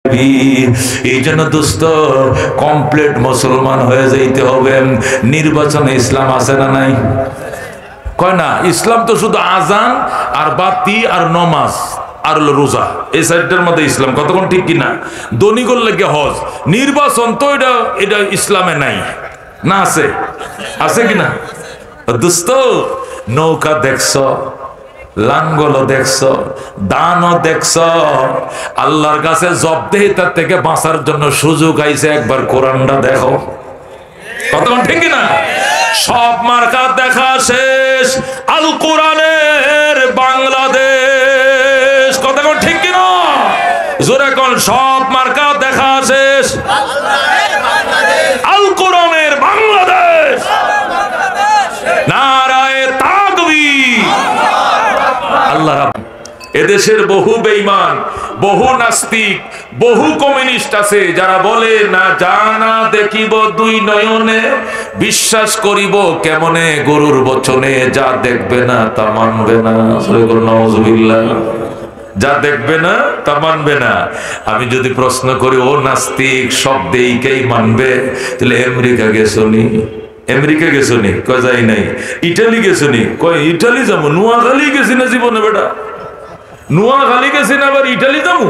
এই জন্য দোস্ত কমপ্লিট মুসলমান হয়ে যাইতে হবে। নির্বাচনে ইসলাম আছে না নাই? কয় না, ইসলাম তো শুধু আজান আর বাতি আর নমাজ আর হলো রোজা, এই সাইডটার মধ্যে ইসলাম। কতক্ষণ ঠিক কিনা? দনিগর লেগে হজ, নির্বাচন তো এটা ইসলামে নাই না? আছে, আছে কিনা দোস্ত? নৌকা দেখছ, লাঙ্গল দেখছ, দানও দেখছ, আল্লাহর কাছে জবাবদিহিতার থেকে বাঁচার জন্য সুযোগ আইছে, একবার কোরআনটা দেখো। কতক্ষণ ঠিক কিনা? সব মার্কা দেখা শেষ, আল কোরআনের বাংলাদেশ। কতক্ষণ ঠিক কিনা? জোরে কোন, সব মার্কা দেখা শেষ, আল কোরআনের বাংলাদেশ। নারায়ে তাকবীর। আল্লাহ, এদেশের বহু বেঈমান, বহু নাস্তিক, বহু কমিউনিস্ট আছে যারা বলে না, জানা দেখিব দুই নয়নে, বিশ্বাস করিব কেমনে গরুর বচনে, যা দেখবে না তা মানবে না। নাউজুবিল্লাহ। যা দেখবে না তা মানবে না। আমি যদি প্রশ্ন করি, ও নাস্তিক, সব দেইকেই মানবে, তাহলে আমেরিকা গেছনি? আমেরিকা গেছনি? কয় যাই নাই। ইটালি গেছনি? কয় ইটালি যাবো। নোয়াখালী গেছি না জীবনে বেটা? নোয়াখালী গেছি না, আবার ইটালি যাবো?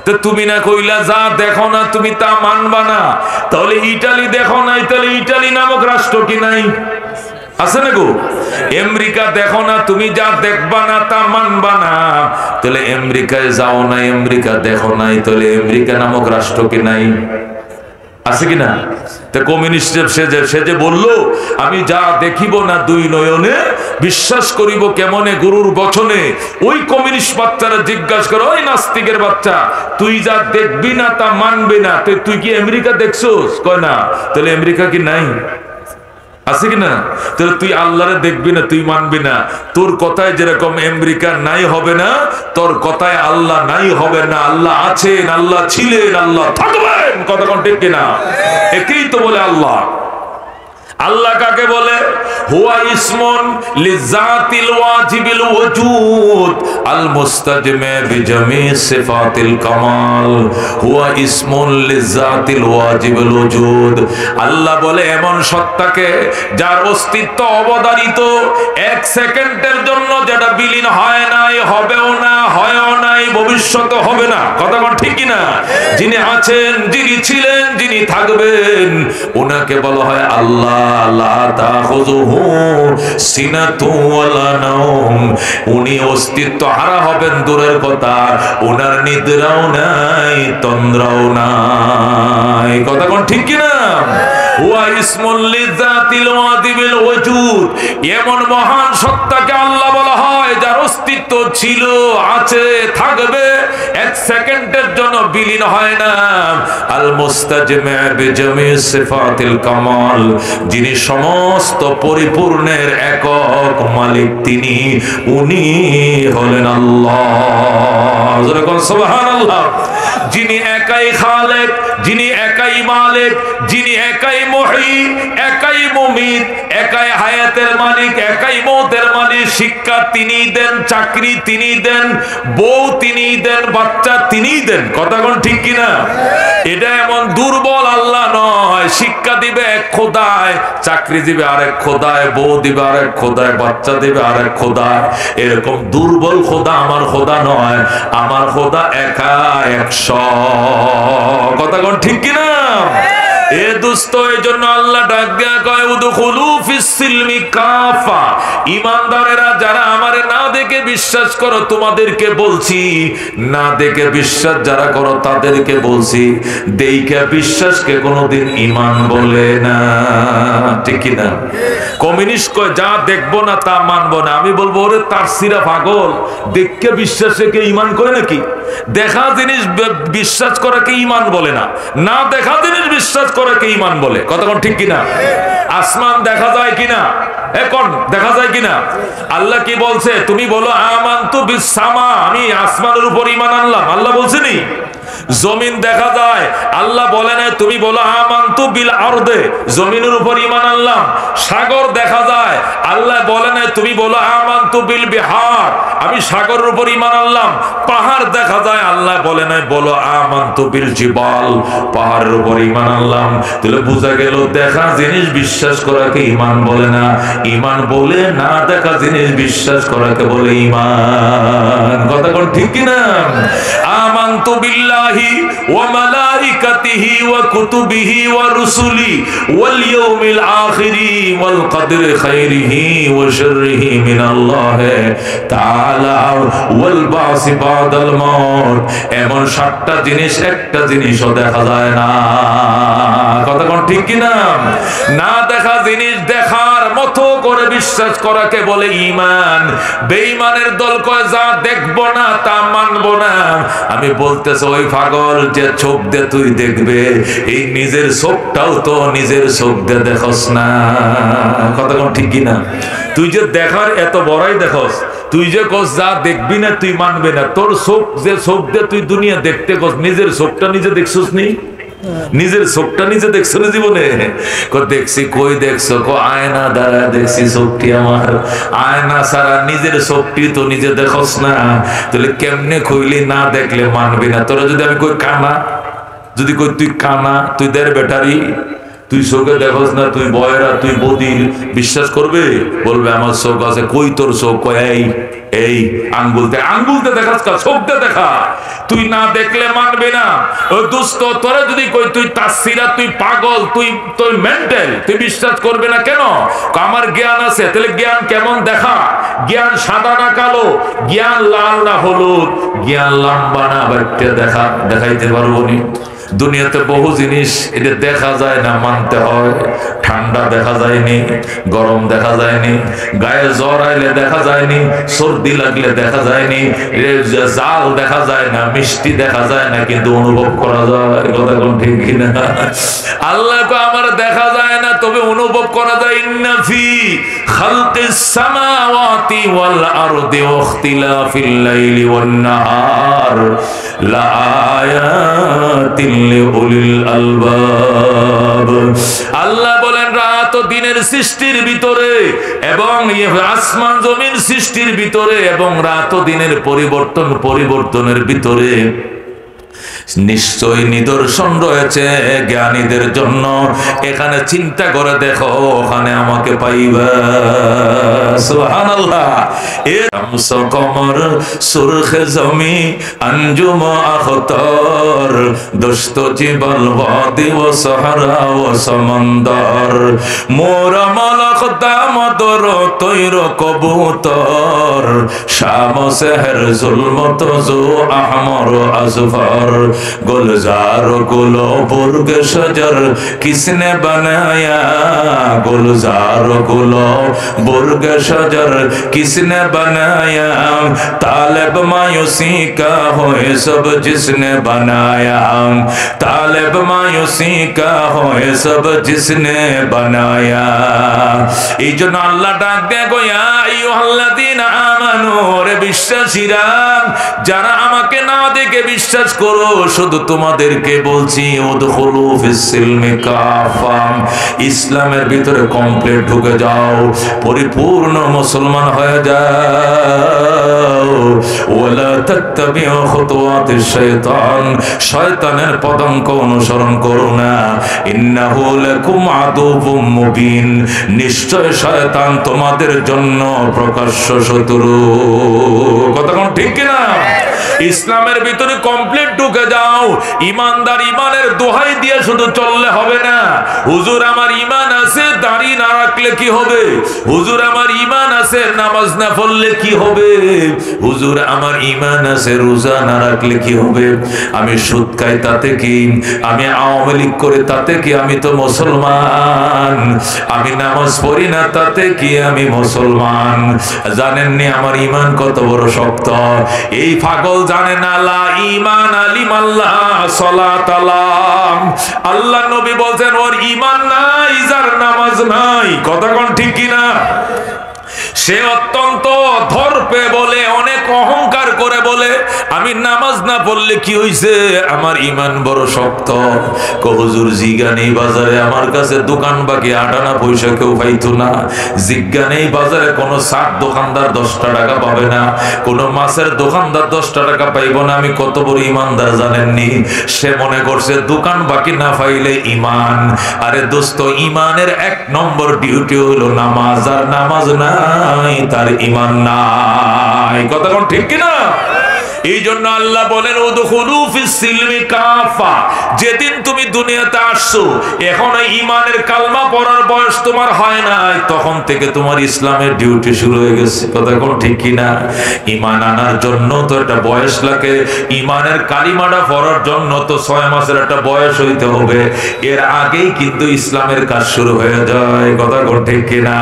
তো তুমি না কইলা যা দেখো না তুমি তা মানবা না, তাহলে ইটালি দেখো নাই, তাহলে ইটালি নামক রাষ্ট্র কি নাই? আছে না গো? আমেরিকা দেখো না তুমি, যা দেখবা না তা মানবা না, তাহলে আমেরিকায় যাও নাই, আমেরিকা দেখো নাই, তাহলে আমেরিকা নামক রাষ্ট্র কি নাই? আছে কিনা? তো কমিউনিস্ট সে যে বললো, আমি যা দেখিব না দুই নয়নে, বিশ্বাস করিব কেমনে গরুর বচনে, ওই কমিউনিস্ট বাচ্চারা জিজ্ঞাসা করো, ওই নাস্তিকের বাচ্চা, তুই যা দেখবি না তা মানবি না, তুই কি আমেরিকা দেখছোস? কয় না। তাহলে আমেরিকা কি নাই? আছে কিনা? তাহলে তুই আল্লাহরে দেখবি না, তুই মানবি না, তোর কথায় যেরকম আমেরিকা নাই হবে না, তোর কথায় আল্লাহ নাই হবে না। আল্লাহ আছেন, আল্লাহ ছিলেন, আল্লাহ থাকবেন। কতক্ষণ ঠিক কিনা? একেই তো বলে আল্লাহ। আল্লাহ কাকে বলে? হুয়া ইসমুন লিযাতিল ওয়াজিবিল ওজুদ আল মুস্তাজমি বিজামি সিফাতিল কামাল। হুয়া ইসমুন লিযাতিল ওয়াজিবিল ওজুদ। আল্লাহ বলে এমন সত্তাকে যার অস্তিত্ব অবধারিত, এক সেকেন্ডের জন্য যেটা বিলীন হয় নাই, হবেও না, হয়ও নাই, ভবিষ্যতে হবে না। কতক্ষণ ঠিক কিনা? যিনি আছেন, যিনি ছিলেন, যিনি থাকবেন, ওনাকে বলা হয় আল্লাহ। উনি অস্তিত্ব হারা হবেন দূরের কথা, ওনার নিদ্রাও নাই, তন্দ্রাও নাই। কথা কোন ঠিক কিনা? এমন মহান সত্তাকে আল্লাহ বলা হয় যার অস্তিত্ব ছিল, আছে, থাকবে, এক সেকেন্ডের জন্য বিলীন হয় না। আল মুস্তাজমি বিজামি সিফাতিল কামাল, যিনি সমস্ত পরিপূর্ণের একক মালিক, তিনি, উনি হলেন আল্লাহ। সুবহানাল্লাহ। যিনি একাই খালেক, যিনি একাই মালিক, যিনি একাই মুহয়ী, একাই মুমিত, একাই হায়াতের মালিক, একাই মওতের মালিক। শিক্ষা তিনি দেন, চাকরি তিনি দেন, বউ তিনি দেন, বাচ্চা তিনি দেন। কথা কোন ঠিক কিনা? এটা এমন দুর্বল আল্লাহ নয়। শিক্ষা দিবে এক খোদায়, চাকরি দিবে আরেক খোদায়, বউ দিবে আরেক খোদায়, বাচ্চা দিবে আরেক খোদায়। এরকম দুর্বল খোদা আমার খোদা নয়। আমার খোদা একা, 100। কথা কোন ঠিক কিনা? এ দোস্ত, এই জন্য আল্লাহ ডাক দিয়া কয়, উদখুলু ফিস সিলমি কাফা। ঈমানদারেরা যারা আমারে না দেখে বিশ্বাস করো, তোমাদেরকে বলছি, না দেখে বিশ্বাস যারা করো তাদেরকে বলছি। দেইখা বিশ্বাসকে কোনোদিন ঈমান বলে না। ঠিক কি না? কমিউনিস্ট কয় যা দেখবো না তা মানবো না। আমি বলবো, ওরে তার সিরা পাগল, দেখে বিশ্বাসে কে ঈমান করে নাকি? দেখা জিনিস বিশ্বাস করাকে ঈমান বলে না, না দেখা জিনিস বিশ্বাস করাকে ঈমান বলে। কতক্ষণ ঠিক কিনা? আসমান দেখা যায় কিনা? এখন দেখা যায় কিনা? আল্লাহ কি বলছে? তুমি বলো আমানতু বিস সামা, আমি আসমানের উপর ঈমান আনলাম। আল্লাহ বলছেনি জমিন দেখা যায়, আল্লাহ বলে না তুমি বলো আমানতু বিল আরদে, জমিনের উপর ঈমান আনলাম। সাগর দেখা যায়, আল্লাহ বলে না তুমি বলো আমানতু বিল বিহার, আমি সাগরের উপর ঈমান আনলাম। পাহাড় দেখা যায়, আল্লাহ বলে না বলো আমানতু বিল জিবাল, পাহাড়ের উপর ঈমান আনলাম। তাহলে বোঝা গেল দেখা জিনিস বিশ্বাস করাকে ঈমান বলে না, ঈমান বলে না দেখা জিনিস বিশ্বাস করাকে বলে ঈমান। কথা কোন ঠিক কি না? আমানতু বিল্লাহি ওয়া মালাইকাতিহি ওয়া কুতুবিহি ওয়া রুসুলি ওয়াল ইয়াউমিল আখিরি ওয়াল কদরি খাইরিহি ওয়া শাররিহি মিনাল্লাহ তাআলা ওয়াল বাসি বাদাল মাউত। এমন 7টা জিনিস একটা জিনিসও দেখা যায় না। কথা কোন ঠিক কি না? না দেখা জিনিস দেখার মতো করে বিশ্বাস করাকে বলে ঈমান। বেঈমানের দল কয় যা দেখবো না তা মানবো না। আমি বলতেছি ওই পাগল যে চোখ দিয়ে তুই দেখবে, এই নিজের চোখটাও তো নিজের চোখ দিয়ে দেখস না। কথা কোন ঠিক কি না? তুই যে দেখার এত বড়াই দেখস, তুই যে কস যা দেখবি না তুই মানবে না, তোর চোখ যে চোখ দিয়ে তুই দুনিয়া দেখতে কস, নিজের চোখটা নিজে দেখছস নি? নিজের চোখটা নিজে দেখছো না জীবনে? দেখছি। কই দেখছো? আয়না দ্বারা দেখছি চোখটি আমার, আয়না ছাড়া নিজের চোখটি তো নিজে দেখস না। তাহলে কেমনে কইলি না দেখলে মানবি না? তোরা যদি আমি কই কানা, যদি কই তুই কানা, তুই দের ব্যাটারি, তুই চোখে দেখস না, তুই বয়রা, তুই বদির, বিশ্বাস করবে? বলবে আমার চোখ আছে। কই তোর চোখ? কয় এই আঙ্গুলতে, আঙ্গুলতে দেখাস কা? চোখতে দেখা। তুই না দেখলে মানবে না। ও দোস্ত, তোরা যদি কই তুই তাসসিরা, তুই পাগল, তুই মেন্টাল, তুই বিশ্বাস করবে না কেন? আমার জ্ঞান আছে। তাহলে জ্ঞান কেমন দেখা? জ্ঞান সাদা না কালো, জ্ঞান লাল না হলুদ, জ্ঞান লম্বা না বাট্টা দেখা, দেখাইতে পারবো নি? দুনিয়াতে বহু জিনিস এটা দেখা যায় না, মানতে হয়। ঠান্ডা দেখা যায়নি, গরম দেখা যায়নি, গায়ে জ্বর আইলে দেখা যায়নি, সর্দি লাগলে দেখা যায়নি, জাল দেখা যায় না, মিষ্টি দেখা যায় না, কিন্তু অনুভব করা যায়। কথা কোন ঠিক কিনা? আল্লাহকে আমার দেখা যায় না, তবে অনুভব করা যায়। ইন্না ফি খালকিস সামাওয়াতি ওয়াল আরদি ওয়া ইখতিলাফিল লাইলি ওয়ান নাহার লা আয়াতিন লিউলিল আলবাব। আল্লাহ বলেন রাত ও দিনের সৃষ্টির ভিতরে এবং আসমান জমিন সৃষ্টির ভিতরে এবং রাত ও দিনের পরিবর্তনের ভিতরে নিশ্চয় নিদর্শন রয়েছে জ্ঞানীদের জন্য। এখানে চিন্তা করে দেখো, ওখানে আমাকে পাইবা। সুবহানাল্লাহ। এ শামস কমর সুরখে জমি আঞ্জুম আখতার দস্ত জিবাল ওয়াদি ওয়া সাহারা ওয়া সমন্দর মোরা মালাক দামদর তৈর কবুতর শাম সেহর জুলমত জো আহমর আজফর गुलजार गुलो बुर्ग शजर किसने बनाया गुलजार गुलो बुर्ग शजर किसने बनाया तालिब मायूसी का हो सब जिसने बनाया तालिब मायूसी का हो सब जिसने बनाया। এই জন্য আল্লাহ ডাক দেয় গো ইয়া আইয়ুহাল্লাযীনা আমানু, রে বিশ্বাসীরা যারা আমাকে না দেখে বিশ্বাস করো, শুধু তোমাদেরকে বলছি উদখুলু ফিস সিলমি কাফা, ইসলামের ভিতরে কমপ্লিট ঢুকে যাও, পরিপূর্ণ মুসলমান হয়ে যাও। ওয়ালা তাত্তাবিউ খুতুওয়াতিশ শাইতান, শয়তানের পদাঙ্ক অনুসরণ করো না। ইন্নাহু লাকুম আদুউম মুবিন, নিশ্চয় শয়তান তোমাদের জন্য প্রকাশ্য শত্রু। কথা কোন ঠিক কিনা? ইসলামের ভিতরে কমপ্লিট ঢুকে যাও। ইমানদার ইমানের দোহাই দিয়ে শুধু চললে হবে না। হুজুর আমার ইমান আছে, দাড়ি না রাখলে কি হবে? হুজুর আমার ইমান আছে, নামাজ না পড়লে কি হবে? হুজুর আমার ইমান আছে, রোজা না রাখলে কি হবে? আমি সুদ খাই তাতে কি? আমি আওয়ামী লীগ করে তাতে কি? আমি তো মুসলমান। আমি নামাজ পড়ি না তাতে কি? আমি মুসলমান। জানেননি আমার ইমান কত বড় শক্ত? এই পাগল জানে না লা ঈমান আলিমাল্লাহ সালাত আলাম। আল্লাহ নবী বলেন ওর ঈমান নাই যার নামাজ নাই। কথা কোন ঠিক কি না? সে অত্যন্ত ধর্পে বলে, অনেক অহংকার করে বলে, আমি নামাজ না পড়লে কি হইছে, আমার ইমান বড় শক্ত। হুজুর জিগা নেই বাজারে, আমার কাছে দোকান বাকি 8 আনা পয়সা কেউ পাইতো না। জিজ্ঞা নেই বাজারে কোনো চাট দোকানদার 10 টাকা পাবে না, কোনো মাছের দোকানদার 10 টাকা পাইব না। আমি কত বড় ইমানদার জানেননি? সে মনে করছে দোকান বাকি না পাইলে ইমান। আরে দোস্ত, ইমানের 1 নম্বর ডিউটি হলো নামাজ, আর নামাজ নাই তার ইমান নাই। কথা কোন ঠিক কিনা? এই জন্য আল্লাহ বলেন উদখুলু ফিস সিলমি কাফা। যেদিন তুমি দুনিয়াতে আসছো, এখন ঈমানের কালমা পড়ার বয়স তোমার হয় নাই, তখন থেকে তোমার ইসলামের ডিউটি শুরু হয়ে গেছে। কথা কোন ঠিক কিনা? ঈমান আনার জন্য তো একটা বয়স লাগে, ঈমানের কালিমাটা পড়ার জন্য তো 6 মাসের একটা বয়স হইতে হবে। এর আগেই কিন্তু ইসলামের কাজ শুরু হয়ে যায়। কথা কোন ঠিক কিনা?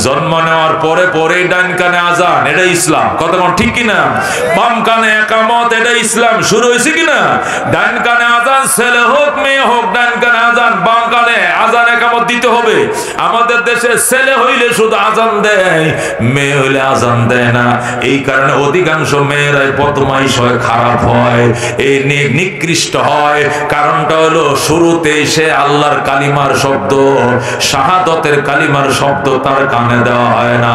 জন্ম নেওয়ার পরে পরেই ডান কানে আযান, এটা ইসলাম। কথা কোন ঠিক কিনা? বাম কানে একামত, এটা ইসলাম শুরু হয়েছে কিনা? ডান কানে আযান, ছেলে হোক মেয়ে হোক, ডান কানে আযান, বাম কানে আযান একামত দিতে হবে। আমাদের দেশে ছেলে হইলে শুধু আযান দেয়, মেয়ে হইলে আযান দেয় না। এই কারণে অধিকাংশ মেয়েরাই বদমাইশ হয়, খারাপ হয়, এই নিকৃষ্ট হয়। কারণটা হলো শুরুতেই সে আল্লাহর কালিমার শব্দ, শাহাদতের কালিমার শব্দ তার কানে দেওয়া হয় না।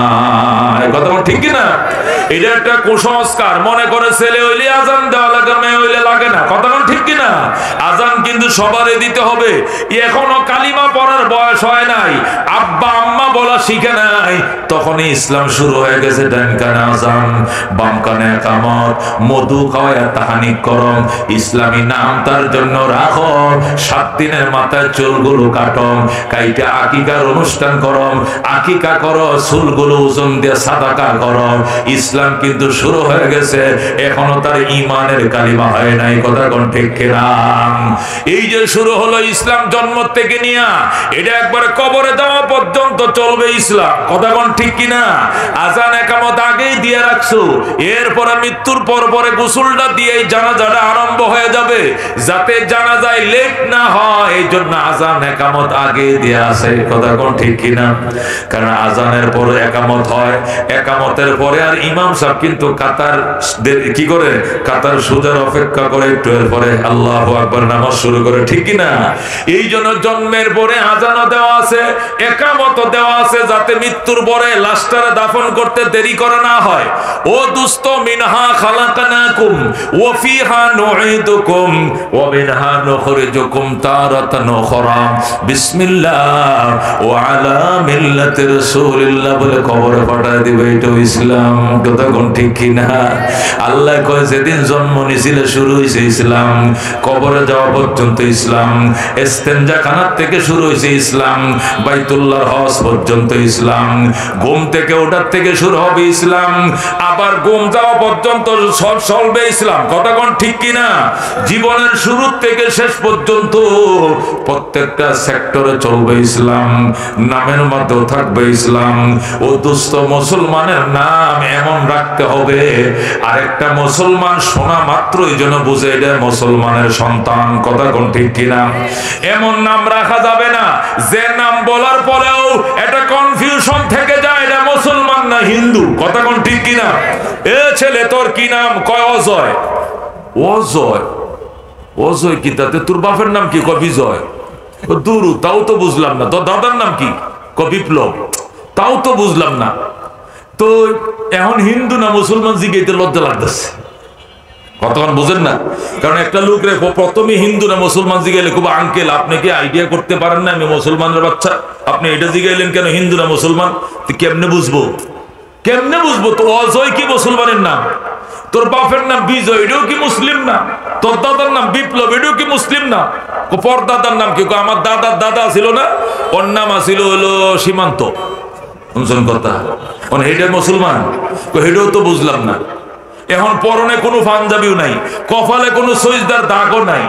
কথা ঠিক কিনা? এটা একটা কুসংস্কার, মনে করে ছেলে হইলে আযান দেওয়া লাগে, মেয়ে হইলে লাগে না। কথা ঠিক কিনা? আযান কিন্তু সবারই দিতে হবে। এখনো কালিমা পড়ার বয়স হয় নাই, আব্বা আম্মা বলা শিখে নাই, তখনই ইসলাম শুরু হয়ে গেছে। ডান কানে আযান, বাম কানে ইকামত, মধু খাওয়ায়া তাহানিক করম, ইসলামী নাম তার জন্য রাখো, 7 দিনের মাথায় চুলগুলো কাটম, কাইটা আকিকার অনুষ্ঠান করম, আকিকা করো, চুলগুলো ওজন দিয়ে সাদাকা করম। ইসলাম কিন্তু শুরু হয়ে গেছে, এখনো তার ঈমানের কালিমা হয় নাই। কথা কোন ঠিক কিনা? এই যে শুরু হলো ইসলাম জন্ম থেকে নিয়া, এটা একবার কবরে দেওয়া পর্যন্ত চলবে ইসলাম। কথা কোন ঠিক কিনা? আযান একামত আগেই দিয়ে রাখছো, এরপরে মৃত্যুর পর পরে গোসলটা দিয়ে জানাজাটা আরম্ভ হয়ে যাবে, যাতে জানাজায় লেট না হয়। এই জন্য আযান একামত আগে দিয়ে আসে। কথা কোন ঠিক কিনা? কারণ আযানের পরে একামত হয়, একামতের পরে আর ইমাম সাহেব কিন্তু কাতার কি করে, কাতার সুজার অপেক্ষা করে, একটু এর পরে আল্লাহু আকবার নামাজ শুরু করে। ঠিক কিনা? এই জন্য জন্মের পরে আযানও দেওয়া আছে, একামতও দেওয়া আছে, যাতে মৃত্যুর পরে লাশটারে দাফন করতে দেরি করে না হয়। ও দুস্ত, মিনহা খালাকনাকুম ওয়া ফিহা নুঈদুকুম ওয়া মিনহা নুখরিজুকুম তারাতান উখরা, বিসমিল্লাহ ওয়া আলা মিল্লাতি রাসূলিল্লাহ বলে কবরে পাঠায় দিবে। এটা ইসলাম। কথা কোন ঠিক কিনা? আল্লাহ কয় যেদিন জন্ম নিছিলে শুরু হয়েছে ইসলাম, কবরে যাওয়া পর্যন্ত ইসলাম, ইস্তেঞ্জা খানার থেকে শুরু হয়েছে ইসলাম, বাইতুল্লাহর হজ পর্যন্ত ইসলাম, ঘুম থেকে ওঠার থেকে শুরু হবে ইসলাম, আবার ঘুম যাওয়া পর্যন্ত সব চলবে ইসলাম। কথা কোন ঠিক কিনা? জীবনের শুরু থেকে শেষ পর্যন্ত প্রত্যেকটা সেক্টরে চলবে ইসলাম, নামের মধ্যেও থাকবে ইসলাম। ও দুস্থ, মুসলমানের নাম এমন রাখতে হবে, আরেকটা মুসলমান শোনা মাত্রই যেন বুঝে এটা মুসলমানের সন্তান। কথা কোন ঠিক কিনা? এমন নাম রাখা যাবে না যে নাম বলার পরেও এটা কনফিউশন থেকে যায় এটা মুসলমান না হিন্দু। কথা কোন ঠিক কিনা? এ ছেলে, তোর কি নাম? কয় অজয়। অজয়? অজয় কি? তাতে তোর বাপের নাম কি? কয় বিজয়। দুরু, তাও তো বুঝলাম না। তোর দাদার নাম কি? কয় বিপ্লব, তাও তো বুঝলাম না। তো এখন হিন্দু না মুসলমান জিগাইতে লজ্জা লাগতেছে। কতক্ষণ বুঝেন না? কারণ একটা লোক রে প্রথমে হিন্দু না মুসলমান জিগাইলে খুব, আঙ্কেল আপনি কি আইডিয়া করতে পারেন না আমি মুসলমানের বাচ্চা, আপনি এটা জিগাইলেন কেন হিন্দু না মুসলমান? তুই কেমনে বুঝবো? কেমনে বুঝবো? তো অজয় কি মুসলমানের নাম? তোর বাপের নাম বিজয়, এটাও কি মুসলিম না? তোর দাদার নাম বিপ্লব, এটাও কি মুসলিম না? পর দাদার নাম কি? আমার দাদার দাদা ছিল না, ওর নাম আছিল হলো সীমান্ত। কথা এটা মুসলমান? এটাও তো বুঝলাম না। এখন পরনে কোনো পাঞ্জাবিও নাই, কপালে কোনো সজদার দাগও নাই,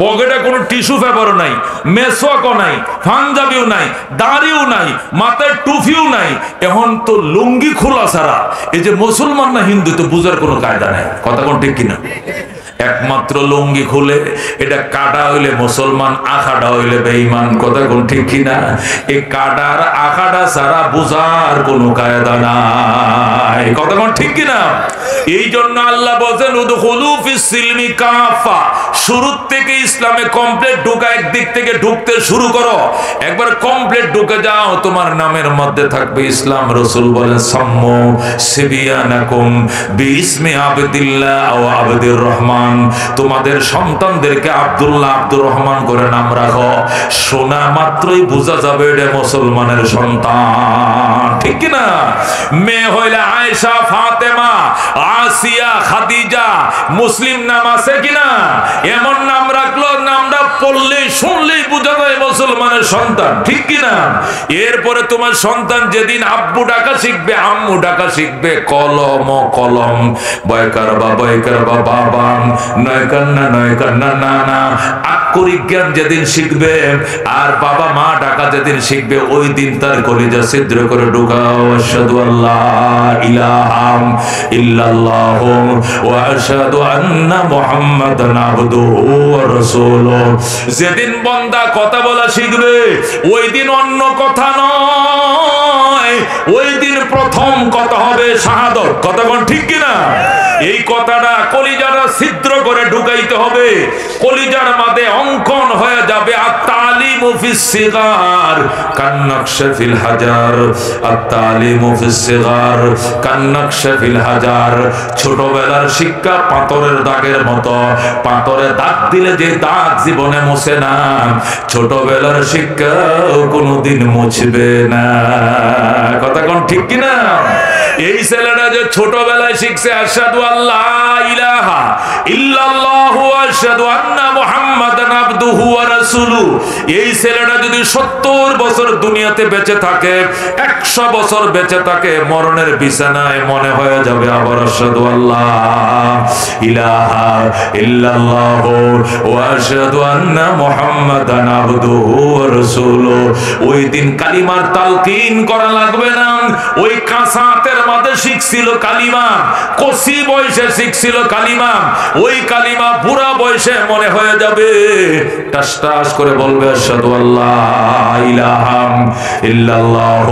পকেটে কোনো টিস্যু পেপারও নাই, মেসওয়াকও নাই, পাঞ্জাবিও নাই, দাড়িও নাই, মাথায় টুপিও নাই, এখন তো লুঙ্গি খোলা ছাড়া এই যে মুসলমান না হিন্দু তো বুঝার কোনো কায়দা নাই। কথা কোন ঠিক কিনা? একমাত্র লুঙ্গি খুলে, এটা কাটা হইলে মুসলমান, আখাড়া হইলে বেঈমান। কথা কোন ঠিক কিনা? এই কাটার আখাড়া ছাড়া বুঝার কোনো কায়দা নাই। কথা কোন ঠিক কিনা? এই জন্য আল্লাহ বলেন উদখুলু ফিস সিলমি কাফা, শুরু থেকে ইসলামে কমপ্লিট ঢুকা, একদিক থেকে ঢুকতে শুরু করো, একবার কমপ্লিট ঢুকে যাও, তোমার নামের মধ্যে থাকবে ইসলাম। রাসূল বলেন সাম্মু সিবিয়ানাকুম বিইসমি আবদিল্লাহ ওয়া আবদির রহমান, তোমাদের সন্তানদেরকে আব্দুল্লাহ আব্দুর রহমান করে নাম রাখো। শোনা মাত্রই বোঝা যাবে এটা মুসলমানের সন্তান, ঠিক কি না? মেয়ে হইলে আয়েশা, ফাতেমা, আসিয়া, খাদিজা, মুসলিম নাম আছে কিনা? এমন নাম রাখলো, নামটা পড়লেই শুনলেই বোঝা যায় মুসলমানের সন্তান, ঠিক কিনা? এরপরে তোমার সন্তান যেদিন আব্বু ডাকা শিখবে, আম্মু ডাকা শিখবে, কলম ও কলম, বয়কার বা বাবা, নয় কান্না নানা, আক্ষরিক জ্ঞান যেদিন শিখবে আর বাবা মা ডাকা যেদিন শিখবে, ওই দিন তার কলিজা ছিদ্র করে ঢুকাও আশহাদু আল্লাহ ইলাহা ইল্লাল্লাহ ওয়া আশহাদু আন্না মুহাম্মাদান আবদুহু ওয়া রাসূলুহু। যেদিন বান্দা কথা বলা শিখবে, ওই দিন অন্য কথা নয়, ওই দিন প্রথম কথা হবে শাহাদাত। কথা কোন ঠিক কিনা? এই কথাটা কলিজাটা ছিদ্র করে ঢুকাইতে হবে, কলিজার মাঝে অঙ্কন হয়ে যাবে। আত-তালিমু ফিস সিগার কান্নাকশা ফিল হাজার, আত-তালিমু ফিস সিগার কান্নাকশা ফিল হাজার। ছোটবেলার শিক্ষা পাথরের দাগের মতো, পাথরে দাগ দিলে যে দাগ জীবনে মুছে না, ছোটবেলার শিক্ষা কোনোদিন মুছবে না। কথা কোন ঠিক কিনা? এই ছেলেটা যে ছোটবেলায় শিখছে আশহাদু আল্লাহ ইলাহা ইল্লাল্লাহ ওয়া আশহাদু আন্না মুহাম্মাদান আবদুহু ওয়া রাসূলুহু, এই ছেলেটা যদি 70 বছর দুনিয়াতে বেঁচে থাকে, 100 বছর বেঁচে থাকে, মরণের বিছানায় মনে হয়ে যাবে আবার আশহাদু আল্লাহ ইলাহা ইল্লাল্লাহ ওয়া আশহাদু আন্না মুহাম্মাদান আবদুহু ওয়া রাসূলুহু। ওই দিন কালিমার তালকিন করা লাগবে না। ওই কাঁচা হাতের মাঝে শিখছিল কালিমা, কচি বয়সে শিখছিল কালিমা, ওই কালিমা বুড়া বয়সে মনে হয়ে যাবে, টাস টাস করে বলবে আশহাদু আল্লাহ ইলাহা ইল্লাল্লাহ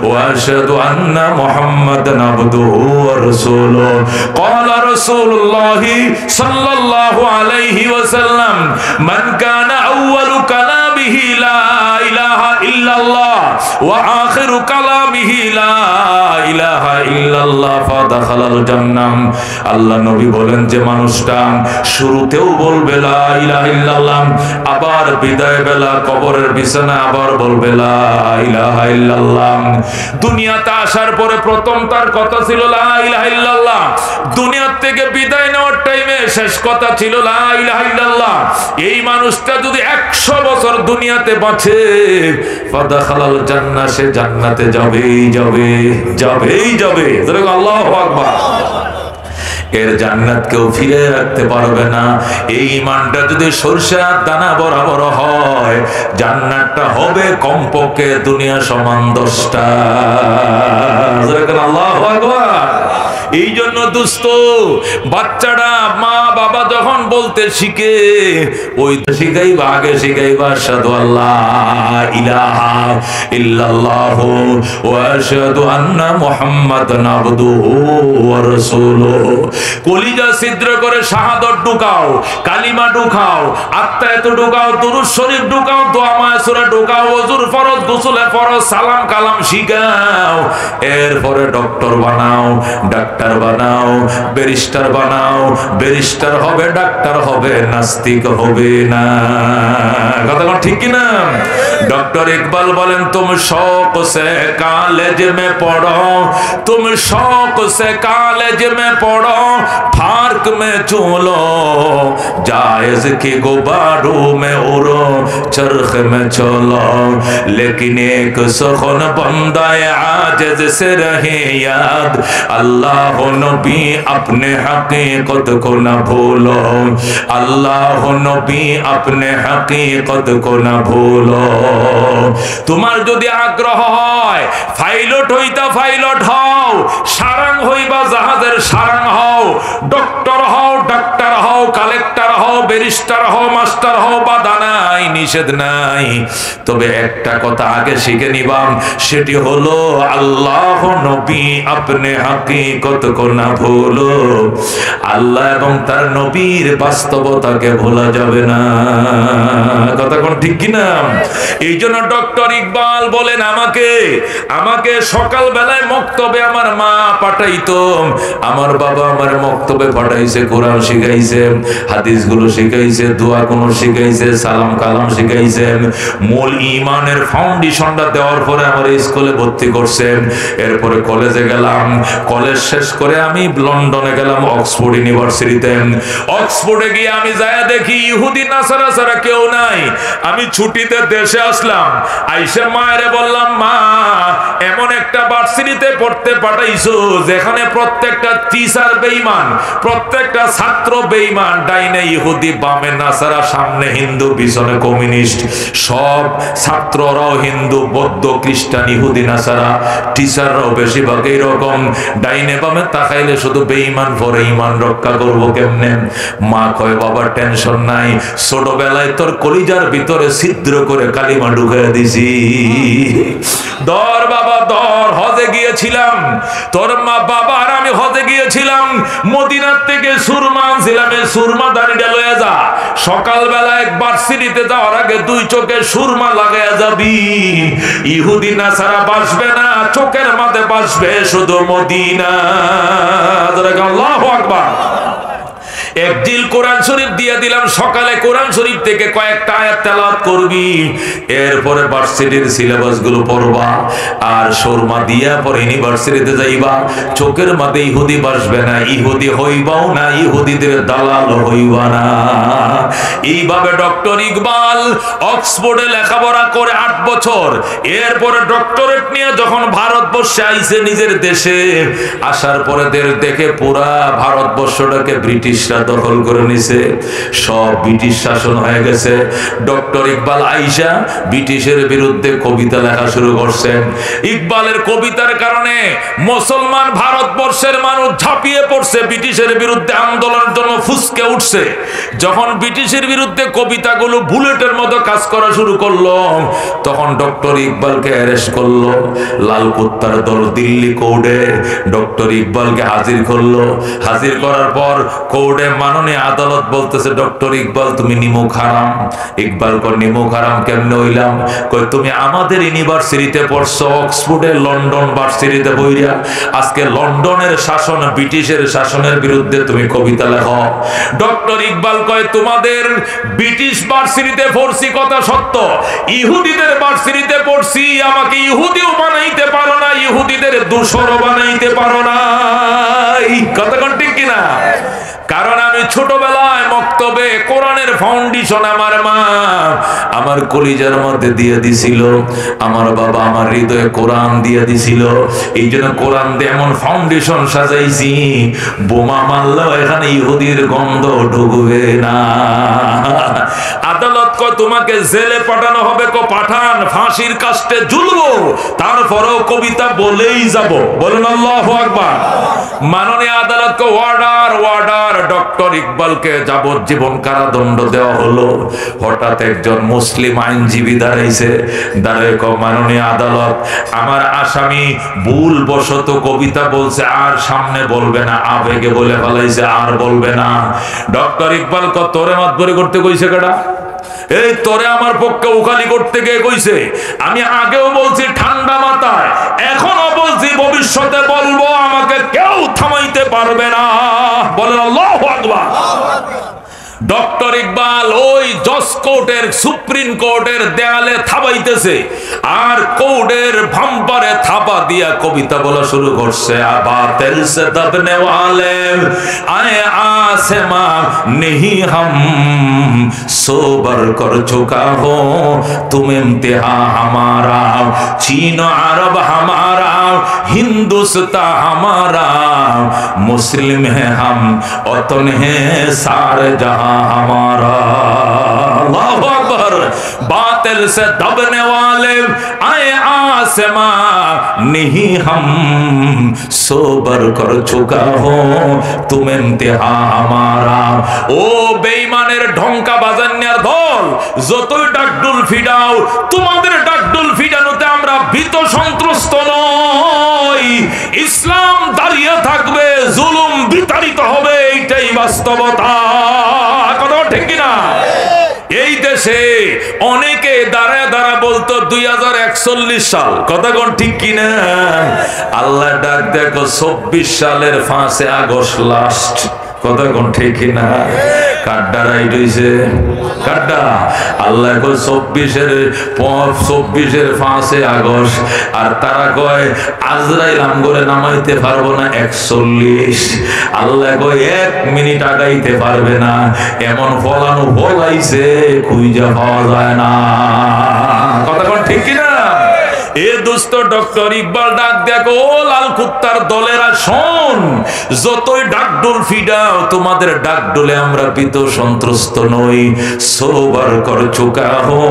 ওয়া আশহাদু আন্না মুহাম্মাদান আবদুহু ওয়া রাসূলুহু। ক্বালা রাসূলুল্লাহ সাল্লাল্লাহু আলাইহি ওয়াসাল্লাম মান কানা আউয়ালু কালামিহি লা ইলাহা ইল্লাল্লাহ ওয়া আখিরু কালামিহি লা ইলাহা ইল্লাল্লাহ ফাদাখালাল জান্নাহ। আল্লাহ নবী বলেন যে মানুষটা শুরুতেও বলবে লা ইলাহা ইল্লাল্লাহ, আবার বিদায় বেলা কবরের বিছানা আবার বলবে লা ইলাহা ইল্লাল্লাহ। দুনিয়াতে আসার পরে প্রথম তার কথা ছিল লা ইলাহা ইল্লাল্লাহ, দুনিয়া থেকে বিদায় নেওয়ার টাইমে শেষ কথা ছিল লা ইলাহা ইল্লাল্লাহ। এই মানুষটা যদি 100 বছর দুনিয়াতে বাঁচে, ফাদাখালাল জান্নাহ, সে জান্নাতে যাবেই যাবে। আল্লাহু আকবার। এর জান্নাত কেউ ফিরে রাখতে পারবে না। এই ঈমানটা যদি সরষের দানা বরাবর হয়, জান্নাতটা হবে কমপক্ষে দুনিয়া সমান 10টা। আল্লাহু আকবার। এই জন্য দোস্ত, বাচ্চারা মা বাবা যখন বলতে শিখে, ওই শিখাইবা, আগে শিখাইবা আশহাদু আল্লাহ ইলাহা ইল্লাল্লাহ ওয়া আশহাদু আন্না মুহাম্মাদান আবদুহু ওয়া রাসূলুহু। কলিজা ছিদ্র করে শাহাদাত ঢুকাও, কালিমা ঢুকাও, আত্মায়াত ঢুকাও, দুরূদ শরীফ ঢুকাও, দোয়া মাসুরা ঢুকাও, ওযুর ফরজ, গোসলে ফরজ, সালাম কালাম শিখাও। এরপরে ডক্টর বানাও, ডাক্তার বানাও, ব্যারিস্টার বানাও। ব্যারিস্টার হবে, ডাক্তার হবে, নাস্তিক হবে না। কথা ঠিক কি না? डॉक्टर इकबाल बोलें तुम शौक से कॉलेज में पढ़ो, तुम शौक से कॉलेज में पढ़ो, पार्क में चूलो, जायज की गुब्बारों में उड़ो, चरख में चलो, लेकिन एक सुखन बंदाए आजिज से रहे याद, अल्लाह नबी अपने हकीकत को न भूलो, अल्लाह नबी अपने हकीकत को न भूलो। तुम्हार যদি আগ্রহ হয় পাইলট হইতা পাইলট হও, সারাং হইবা জাহাজের সারাং হও, ডক্টর হও, ডাক্তার হও, কালেক্টর হও, ব্যারিস্টার হও, মাস্টার হও, বাধা নাই, নিষেধ নাই। তবে একটা কথা আগে শিখে নিবাম, সেটি হলো আল্লাহ নবী আপনি হकीकत को না ভুলো। আল্লাহ এবং তার নবীর বাস্তবতাকে ভোলা যাবে না। কথা কোন ঠিক কি না? এই জন্য ডক্টর ইকবাল বলেন আমাকে সকাল বেলায় মক্তবে আমার মা পাঠাইতো, আমার বাবা আমার মক্তবে পাঠাইছে, কোরআন শিখাইছে, হাদিস গুলো শিখাইছে, দোয়া গুলো শিখাইছে, সালাম কালাম শিখাইছে, মূল ঈমানের ফাউন্ডেশনটা দেওয়ার পরে আমার স্কুলে ভর্তি করছেন। এরপরে কলেজে গেলাম, কলেজ শেষ করে আমি লন্ডনে গেলাম অক্সফোর্ড ইউনিভার্সিটিতে। অক্সফোর্ডে গিয়ে আমি যায় দেখি ইহুদি নাসারা ছাড়া কেউ নাই। আমি ছুটিতে দেশে আসলাম, আইসে মায়েরে বললাম, মা এমন একটা ভার্সিটিতে পড়তে পাঠাইছো যেখানে প্রত্যেকটা টিচার বেঈমান, প্রত্যেকটা ছাত্র বেঈমান, ডাইনে ইহুদি, বামে নাসারা, সামনে হিন্দু, পিছনে কমিউনিস্ট, সব ছাত্ররাও হিন্দু, বৌদ্ধ, খ্রিস্টান, ইহুদি, নাসারা, টিচাররাও বেশিরভাগ এইরকম। ডাইনে বামে তাকাইলে শুধু বেঈমান, পরে ঈমান রক্ষা করবো কেমনে? মা কয়, বাবা টেনশন নাই, ছোটবেলায় তোর কলিজার ভিতরে ছিদ্র করে কালিমা ঢুকাইয়া দিছি। দর বাবা দর, হজে গিয়েছিলাম, তোর মা বাবা আর আমি হজে গিয়েছিলাম, মদিনার থেকে সুরমা আনছিলাম, এই সুরমা দাঁড়িয়ে লয়ে যা, সকালবেলা এক ভার্সিটিতে যাওয়ার আগে দুই চোখে সুরমা লাগাইয়া যাবি। ইহুদি নাসারা বাসবে না, চোখের মাঝে বাসবে শুধু মদিনা। আল্লাহু আকবার। একদিন কোরআন শরীফ দিয়ে দিলাম, সকালে কোরআন শরীফ থেকে কয়েকটা আয়াত তেলাওয়াত করবি, এরপরে ভার্সিটির সিলেবাস গুলো পড়বা, আর সুরমা দিয়া পরে ইউনিভার্সিটিতে যাইবা। চোখের মাঝে ইহুদি বাসবে না, ইহুদি হইবাও না, ইহুদিদের দালাল হইবা না। এইভাবে ডক্টর ইকবাল অক্সফোর্ডে লেখাপড়া করে 8 বছর, এরপরে ডক্টরেট নিয়ে যখন ভারতবর্ষে আইছে, নিজের দেশে আসার পরে দেখে পুরা ভারতবর্ষটাকে ব্রিটিশরা দখল করে নিছে, সব ব্রিটিশ শাসন হয়ে গেছে। ডক্টর ইকবাল আইসা ব্রিটিশের বিরুদ্ধে কবিতা লেখা শুরু করছেন। ইকবালের কবিতার কারণে মুসলমান ভারতবর্ষের মানুষ ঝাঁপিয়ে পড়ছে, ব্রিটিশের বিরুদ্ধে আন্দোলনের জন্য ফুসকে উঠছে। যখন ব্রিটিশের বিরুদ্ধে কবিতাগুলো বুলেটের মতো কাজ করা শুরু করলো, তখন ডক্টর ইকবালকে অ্যারেস্ট করলো লাল কুত্তার দল দিল্লি কোর্টে। ডক্টর ইকবালকে হাজির করলো, হাজির করার পর কোর্টে মাননীয় আদালত বলতেছে, ডক্টর ইকবাল তুমি নিমুখ হারাম। ইকবাল কর নিমুখ হারাম কেমনে হইলাম? কই তুমি আমাদের ইউনিভার্সিটিতে পড়ছো, অক্সফোর্ডে, লন্ডন ভার্সিটিতে বইরা, আজকে লন্ডনের শাসন, ব্রিটিশের শাসনের বিরুদ্ধে তুমি কবিতা লেখো। ডক্টর ইকবাল কয়, তোমাদের ব্রিটিশ ভার্সিটিতে পড়ছি কথা সত্য, ইহুদিদের ভার্সিটিতে পড়ছি, আমাকে ইহুদিও বানাইতে পারো না, ইহুদিদের দোসরও বানাইতে পারো না। এই কথা কোন ঠিক কিনা? কারণ আমি ছোটবেলায় মক্তবে কোরআনের ফাউন্ডেশন আমার মা আমার কলিজার মধ্যে দিয়ে দিছিল, আমার বাবা আমার হৃদয়ে কোরআন দিয়ে দিছিল। এই জন্য কোরআন দিয়ে এমন ফাউন্ডেশন সাজাইছি, বোমা মারলেও এখানে ইহুদির গন্ধ ঢুকবে না। আদালত কয় তোমাকে জেলে পাঠানো হবে, কো পাঠান, ফাঁসির কাস্টে ঝুলবো, তারপরেও কবিতা বলেই যাব। বলুন আল্লাহু আকবার। মাননীয় আদালত কো অর্ডার অর্ডার, ডক্টর ইকবালকে যাবজ্জীবন কারাদণ্ড দেওয়া হলো। হঠাৎ একজন মুসলিম আইনজীবী দাঁড়াইছে, দাঁড়ায় কো মাননীয় আদালত, আমার আসামি ভুল বশত কবিতা বলছে, আর সামনে বলবে না, আবেগে বলে ফেলাইছে, আর বলবে না। ডক্টর ইকবাল কো তোরে মাতবরি করতে কইছে কেডা? এই তোরে আমার পক্ষে উকালি করতে গিয়ে কইছে। আমি আগেও বলছি ঠান্ডা মাথায়, এখনো বলছি, ভবিষ্যতে বলবো, আমাকে কেউ থামাইতে পারবে না। বলেন আল্লাহু আকবার। ডক্টর ইকবাল ওই জজ কোর্টের সুপ্রিম কোর্টের দেয়ালে থাবাইতেছে আর কোর্টের ভাম্পারে থাবা দিয়া কবিতা বলা শুরু করছে, বাতিল সে দবনে ওয়ালে আয়ে आसमा नहीं हम सोबर कर चुका हो तुम इम्तिहा हमारा, चीन अरब हमारा हिंदुस्तान हमारा, मुस्लिम है हम वतन है सारे जहां हमारा। अल्लाहु अकबर। बातिल से दबने वाले आए आसमा नहीं हम सोबर कर चुका हो तुम इम्तिहा हमारा। ও বেঈমানের ঢঙ্কা বাজান্যার দল, যতই ডাকডুল ফিডাও তোমাদের ডাকডুল ফিডানোতে আমরা ভীত সন্ত্রস্ত নই। ইসলাম দাঁড়িয়ে থাকবে, জুলুম বিতাড়িত হবে, এইটাই বাস্তবতা। কথা ঠিক কিনা? এই দেশে অনেকে দাঁড়ায় দাঁড়া বলতো 2041 সাল, কথা কোন ঠিক কিনা? আল্লাহ ডাক দেখো 24 সালের 5 আগস্ট লাস্ট, কথা কোন ঠিক কিনা? কাড্ডা রাইট হইছে, কাড্ডা। আল্লাহ কয় 24-এর 5 আগস্ট, আর তারা কয় আজরাইল আমগরে নামাইতে পারবো না 41। আল্লাহ কয় 1 মিনিট আগাইতে পারবে না, এমন ফলানো ফলাইছে খুঁজে পাওয়া যায় না। কথা কোন ঠিক কিনা? এ দোস্ত ডক্টর ইকবাল ডাক দেখো, ও লাল কুত্তার দলেরা শোন, যতই ডাকডোল ফিডাও তোমাদের ডাকডোলে আমরা ভীত সন্ত্রস্ত নই। সোবার কর চুকা হো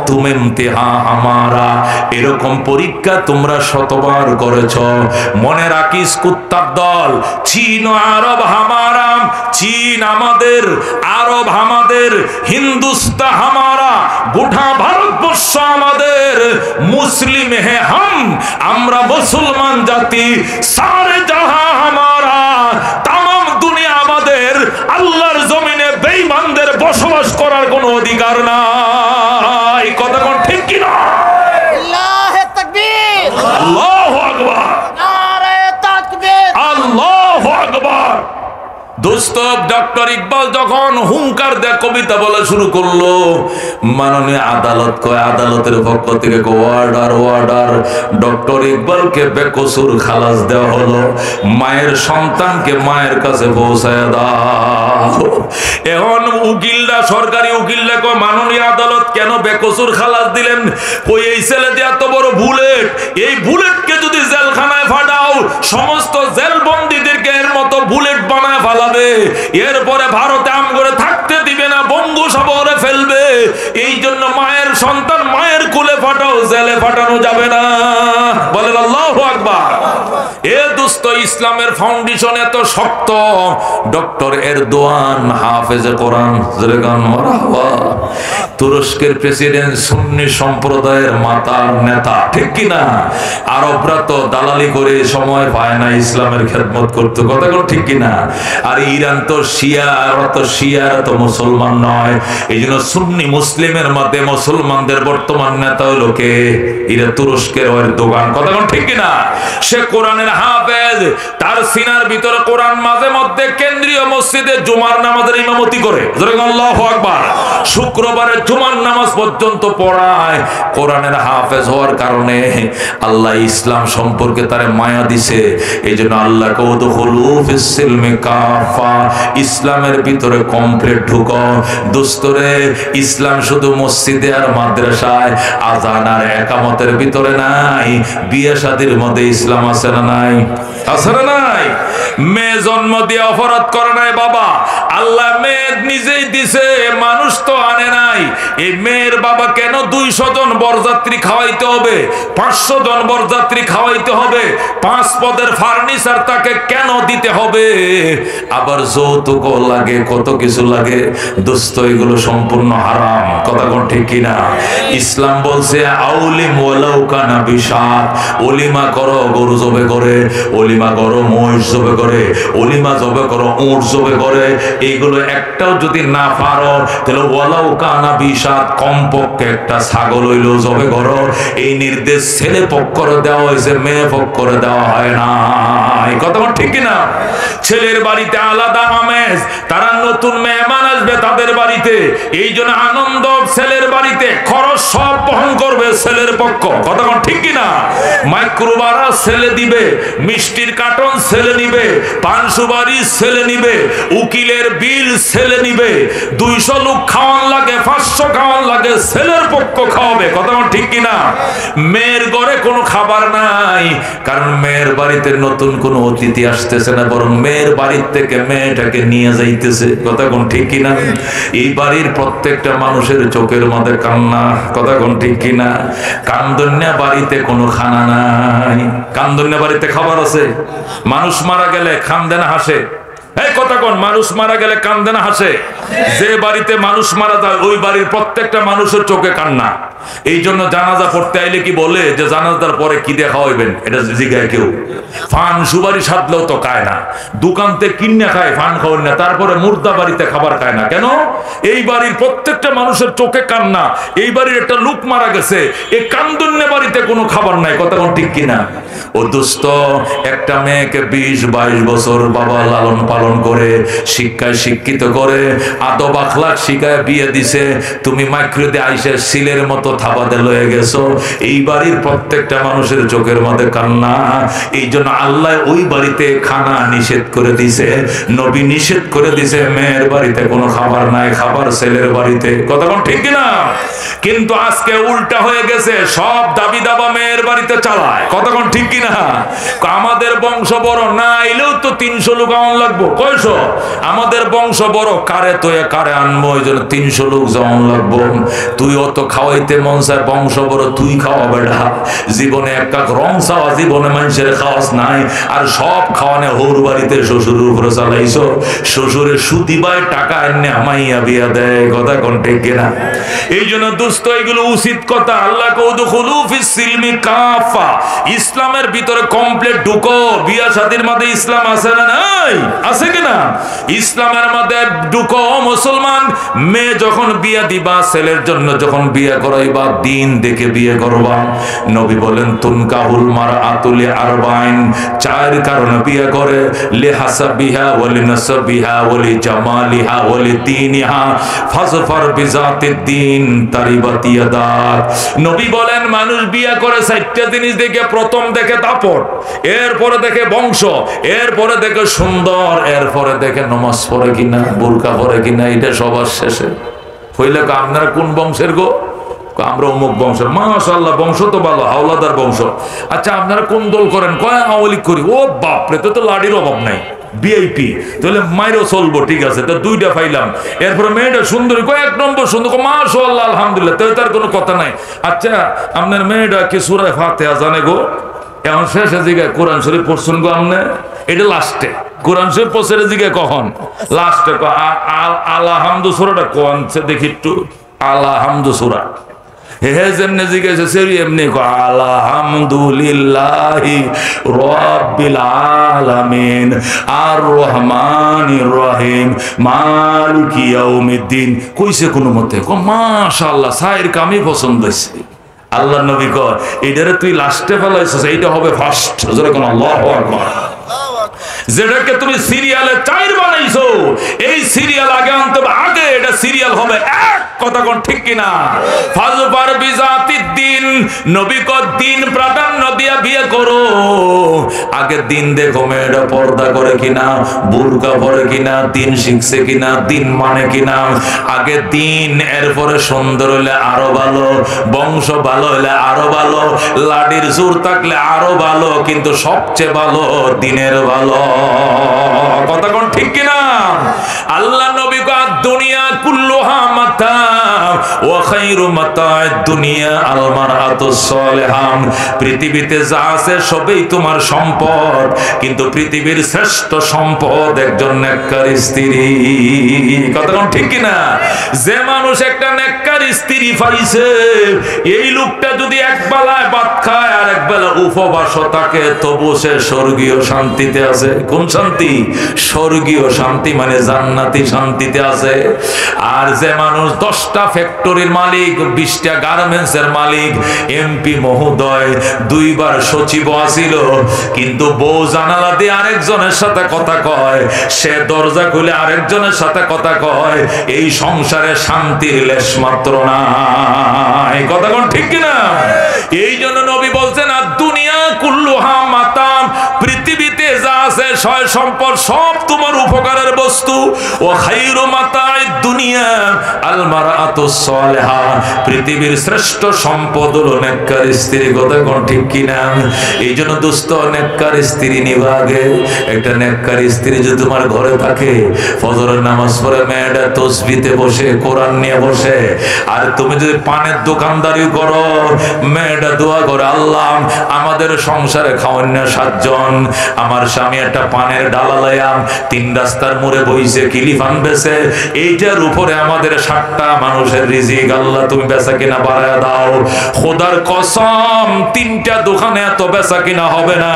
তুম ইমতিহা হামারা, এরকম পরীক্ষা তোমরা শতবার করেছ। মনে রাখিস কুত্তার দল, চীন আরব হামারা, চীন আমাদের, আরব আমাদের, হিন্দুস্তান হামারা, গোটা ভারতবর্ষ আমাদের, মুসলিম হে হাম, আমরা মুসলমান জাতি, সারে জাহা হামারা, তামাম দুনিয়া আমাদের। আল্লাহর জমিনে বেঈমানদের বসবাস করার কোনো অধিকার নাই। কথা কোন ঠিক কিনা? আল্লাহু তাকবীর, আল্লাহু আকবার, নারে তাকবীর, আল্লাহু আকবার। দোস্ত ডক্টর ইকবাল যখন হুঙ্কার দেয় কবিতা বলা শুরু করলো, মাননীয় আদালত কয়, আদালতের পক্ষ থেকে অর্ডার অর্ডার, ডক্টর ইকবালকে বেকসুর খালাস দেওয়া হলো, মায়ের সন্তানকে মায়ের কাছে পৌঁছায় দাও। এখন উকিলরা, সরকারি উকিলরা কয়, মাননীয় আদালত কেন বেকসুর খালাস দিলেন? কই এই ছেলে যে এত বড় বুলেট, এই বুলেটকে যদি জেলখানায় ফাটাও সমস্ত জেলবন্দীদেরকে এর মতো বুলেট বানায় ফেলা, এরপরে ভারতে আম করে থাকতে দিবে না, বঙ্গোপসাগরে ফেলবে। এই জন্য মায়ের সন্তান মায়ের কোলে ফাটাও, জেলে ফাটানো যাবে না। বলেন আল্লাহু আকবার। এ দোস্ত ইসলামের ফাউন্ডেশন এত শক্ত, ডক্টর এরদোয়ান হাফেজে কোরআন, তুরস্কের প্রেসিডেন্ট সুন্নি সম্প্রদায়ের মাতার নেতা, ঠিক কিনা? আরবরা তো দালালি করে সময় পায় না ইসলামের খেদমত করতে, কথা কোন ঠিক কিনা? আর ইরান তো শিয়া, ওরা তো শিয়ারা তো মুসলমান নয়, এই জন্য সুন্নি মুসলিমের মধ্যে মুসলমানদের বর্তমান নেতা হলো কে? এরা তুরস্কের ওর দোকান, কথা কোন ঠিক কিনা? সে কোরআনের হাফেজ, তার সিনার ভিতরে কোরআন, মাঝে মধ্যে কেন্দ্রীয় মসজিদে জুমার নামাজের ইমামতি করে, আল্লাহু আকবার, শুক্রবারে জুমার নামাজ পর্যন্ত পড়ায়। কোরআনের হাফেজ হওয়ার কারণে আল্লাহ ইসলাম সম্পর্কে তার মায়া দিছে, এই জন্য আল্লাহ কৌদুখুলু ফিস সিলমি কাফা, ইসলামের ভিতরে কমপ্লিট ঢুকো। দোস্তরে ইসলাম শুধু মসজিদে আর মাদ্রাসায়, আযান আর একামতের ভিতরে নাই, বিয়ে শাদীর মধ্যে ইসলাম আছে না নাই? আছে না নাই? মেয়ে জন্ম দিয়ে অপরাধ করে নাই বাবা, আল্লাহ মেয়ে নিজেই দিছে, মানুষ তো আনে নাই। এই মেয়ের বাবা কেন 200 জন বরযাত্রী খাওয়াইতে হবে, 500 জন বরযাত্রী খাওয়াইতে হবে, 5 পদের ফার্নিচার তাকে কেন দিতে হবে? আবার যৌতুক লাগে, কত কিছু লাগে। দোস্ত এগুলো সম্পূর্ণ হারাম, কথা কোন ঠিক কিনা? ইসলাম বলছে আউলিম ওয়ালাউ কানা বিশাত, ওলিমা করো গরু জবে করে, ওলিমা করো মহিষ জবে করে, ওলিমা জবে করো উট জবে করে, এইগুলো একটাও যদি না পারো তাহলে ওয়ালাউ কানা বিশাত, কমপক্ষে একটা ছাগল হইলো জবে করো। এই নির্দেশ ছেলে পক্ষ দেওয়া হয়েছে, মেয়ে পক্ষ দেওয়া হয় না। এই কথা ঠিক কিনা? ছেলের বাড়িতে আলাদা আমেজ, তারা নতুন মেহমান আসবে তাদের বাড়িতে, এই জন্য আনন্দ ছেলের বাড়িতে, খরচ সব বহন করবে ছেলের পক্ষ। কথা ঠিক কিনা? মাইক্রোবারা ছেলে দিবে, মিষ্টির কার্টন ছেলে নিবে, পান সুপারি ছেলে নিবে, উকিলের বিল ছেলে নিবে, 200 লোক খাওয়ান লাগে, 500 খাওয়ান লাগে, ছেলের পক্ষ খাওয়াবে। কথা ঠিক কিনা? মেয়ের ঘরে কোনো খাবার নাই, কারণ মেয়ের বাড়িতে নতুন কোনো অতিথি আসতেছে না, বরং মেয়ের বাড়ির থেকে মেয়েটাকে নিয়ে যাইতেছে। কথা কোন ঠিক কিনা? এই বাড়ির প্রত্যেকটা মানুষের চোখের মধ্যে কান্না। কথা কোন ঠিক কিনা? কান্দন্যা বাড়িতে কোনো খানা নাই। কান্দন্যা বাড়িতে খাবার আছে? মানুষ মারা গেলে কান্দে না হাসে? এই কথা কোন? মানুষ মারা গেলে কান্দে না হাসে? যে বাড়িতে মানুষ মারা যায় ওই বাড়ির প্রত্যেকটা মানুষের চোখে কান্না। এই জন্য জানাজা পড়তে আইলে কি বলে যে জানাজার পরে কি দেখা হইবেন, এটা জিগায় কেউ? ফান সুপারি সাধলেও তো খায় না, দোকান থেকে কিনে খায়, ফান খাওয়ার না, তারপরে মুর্দা বাড়িতে খাবার খায় না কেন? এই বাড়ির প্রত্যেকটা মানুষের চোখে কান্না। এই বাড়ির একটা লোক মারা গেছে, এই কান্দন্য বাড়িতে কোনো খাবার নাই। কথা কোন ঠিক কিনা? ও দোস্ত, একটা মেয়েকে 20-22 বছর বাবা লালন পালন করে, শিক্ষায় শিক্ষিত করে, আদব আখলাক শিখায় বিয়ে দিছে, তুমি মাইক্রোতে আইসে সিলের মতো থাবাতে লয়ে গেছো। এই বাড়ির প্রত্যেকটা মানুষের চোখের মধ্যে কান্না। এই জন্য আল্লাহ ওই বাড়িতে খানা নিষেধ করে দিছে, নবী নিষেধ করে দিছে, মেয়ের বাড়িতে কোনো খাবার নাই, খাবার ছেলের বাড়িতে। কথা কোন ঠিক কিনা? কিন্তু আজকে উল্টা হয়ে গেছে, সব দাবি দাবা মেয়ের বাড়িতে চালায়। কথা কোন ঠিক কিনা? আমাদের বংশ বড়, না এলেও তো 300 লোক আন লাগবো। কয়শো? আমাদের বংশ বড়, কারে তো কারে আনবো, ওই জন্য 300 লোক যেমন লাগবো। তুই অত খাওয়াইতে মন চায়, বংশ বড়, তুই খাওয়া বেড়া। জীবনে এক কাক রং চাওয়া, জীবনে মানুষের খাওয়াস নাই, আর সব খাওয়ানে হোর বাড়িতে শ্বশুরের উপরে চালাইছো। শ্বশুরের সুদিবায় টাকা এনে আমাইয়া বিয়া দেয়। কথা কোন ঠিক কিনা? এই জন্য দুস্থ, এগুলো উচিত কথা। আল্লাহ কৌদুখুলু ফিস সিলমি কাফা, ইসলামের ভিতরে কমপ্লিট ঢুকো। বিয়া শাদীর মধ্যে ইসলাম আছে না নাই? আছে কিনা? ইসলামের মধ্যে ঢুকো মুসলমান। মেয়ে যখন বিয়া দিবা, ছেলের জন্য যখন বিয়া করাইবা, দিন দেখে বিয়ে করবা। নবী বলেন তুনকাহুল মারআতু লিআরবাইন, 4 কারণে বিয়ে করে, লিহাসাবিহা ওয়া লিনাসাবিহা ওয়া লিজামালিহা ওয়া লিদীনিহা ফাজফার বিযাতিদ দ্বীন তারিবাত ইয়াদাক। নবী বলেন মানুষ বিয়ে করে 4টা জিনিস দেখে। প্রথম দেখে দাপট, এরপরে দেখে বংশ, এরপরে দেখে সুন্দর, এরপরে দেখে নামাজ পড়ে কিনা, বুরকা পড়ে কিনা। এটা সবার শেষে হইলে আপনারা কোন বংশের গো? আমরা অমুক বংশের। মাশাআল্লাহ, বংশ তো ভালো, হাওলাদার বংশ। আচ্ছা আপনারা কোন দল করেন? কয় আওয়ামী লীগ করি। ও বাপরে, তো লাড়ির অভাব নাই, ভিআইপি, তাহলে মাইরও চলবো, ঠিক আছে। তো 2টা পাইলাম। এরপরে মেয়েটা সুন্দরী, কয় 1 নম্বর সুন্দর, মাশাআল্লাহ আলহামদুলিল্লাহ, তো তার কোনো কথা নাই। আচ্ছা আপনার মেয়েটা কি সূরা ফাতিহা জানে গো? এখন শেষে জিগায় কোরআন শরীফ পড়ছেন গো আমনে? এটা লাস্টে কোরআন শরীফ পড়ছে জিগায় কখন? লাস্টে আলহামদু সূরাটা কোন দেখি একটু, আলহামদু সূরা। হে যেমনে জিজ্ঞাসা সেরি এমনি আলহামদুলিল্লাহি রাব্বিল আলামিন আর রহমানির রহিম মালিকি ইয়াউমিদ্দিন। কইছে কোনো মতে মাশাআল্লাহ, সাইর কামই পছন্দ হইছে। আল্লাহ নবী কয় এটারে তুই লাস্টে ফেলাইছিস, এইটা হবে ফার্স্ট। জোরে কোন আল্লাহু আকবার। যেটাকে তুমি সিরিয়ালে 4 বানাইছো, এই সিরিয়াল আগে আনতে হবে, আগে এটা সিরিয়াল হবে 1। কথা কোন ঠিক কিনা? ফাজফার বিযাতিদ দ্বীন, নবী কয় দিন প্রাধান্য দিয়া বিয়ে করো। আগে দিন দেখো, মেয়েটা পর্দা করে কিনা, বুরকা পরে কিনা, দিন শিখছে কিনা, দিন মানে কিনা। আগে দিন, এরপরে সুন্দর হইলে আরো ভালো, বংশ ভালো হইলে আরো ভালো, লাডির জোর থাকলে আরো ভালো, কিন্তু সবচেয়ে ভালো দিনের ভালো। কথা কোন ঠিক কিনা? আল্লাহ নবী কয় দুনিয়া কুল্লু কুল্লুহা মাতা ওয়া খায়রু মাতা'আদ দুনিয়া আল মারআতুস সালিহা। পৃথিবীতে যা আছে সবই তোমার সম্পদ, কিন্তু পৃথিবীর শ্রেষ্ঠ সম্পদ একজন নেককার স্ত্রী। কথা কোন ঠিক কিনা? যে মানুষ একটা নেককার স্ত্রী পাইছে, এই লোকটা যদি এক বেলায় ভাত খায় আর এক বেলা উপবাস থাকে, তবু সে স্বর্গীয় শান্তিতে আছে। কোন শান্তি? স্বর্গীয় শান্তি, মানে জান্নাতি শান্তিতে আছে। আর যে মানুষ 10টা ফ্যাক্টরির মালিক, 20টা গার্মেন্টসের মালিক, এমপি মহোদয়, 2বার সচিব আছিল, কিন্তু বউ জানালা দিয়ে আরেকজনের সাথে কথা কয়, সে দরজা খুলে আরেকজনের সাথে কথা কয়, এই সংসারে শান্তির লেশ মাত্র নাই। কথা কোন ঠিক কিনা? এই জন্য নবী বলছেন আর দুনিয়া কুল্লুহা মাতাম, পৃথিবীতে যা আছে সয় সম্পদ সব তোমার উপকারের বস্তু। ও খায়রু মাতা'আদ দুনিয়া আল মারআতুস সালিহা, পৃথিবীর শ্রেষ্ঠ সম্পদ হলো নেককার স্ত্রী। কথা কোন ঠিক কিনা? এই জন্য দোস্ত, নেককার স্ত্রী নিবা আগে। একটা নেককার স্ত্রী যদি তোমার ঘরে থাকে, ফজরের নামাজ পড়ে মেয়েটা তসবিতে বসে, কোরআন নিয়ে বসে, আর তুমি যদি পানের দোকানদারি করো, মেয়েটা দোয়া করে, আল্লাহ আমাদের সংসারে খাওয়ান না 7 জন, আমার স্বামী একটা পানের ডালা লয়া 3 রাস্তার মোড়ে বইছে, কিলিফান বেছে, এইটার উপরে আমাদের 7টা মানুষের রিজিক, আল্লাহ তুমি বেচা কিনা বাড়ায় দাও। খোদার কসম 3টা দোকানে এত বেচা কিনা হবে না,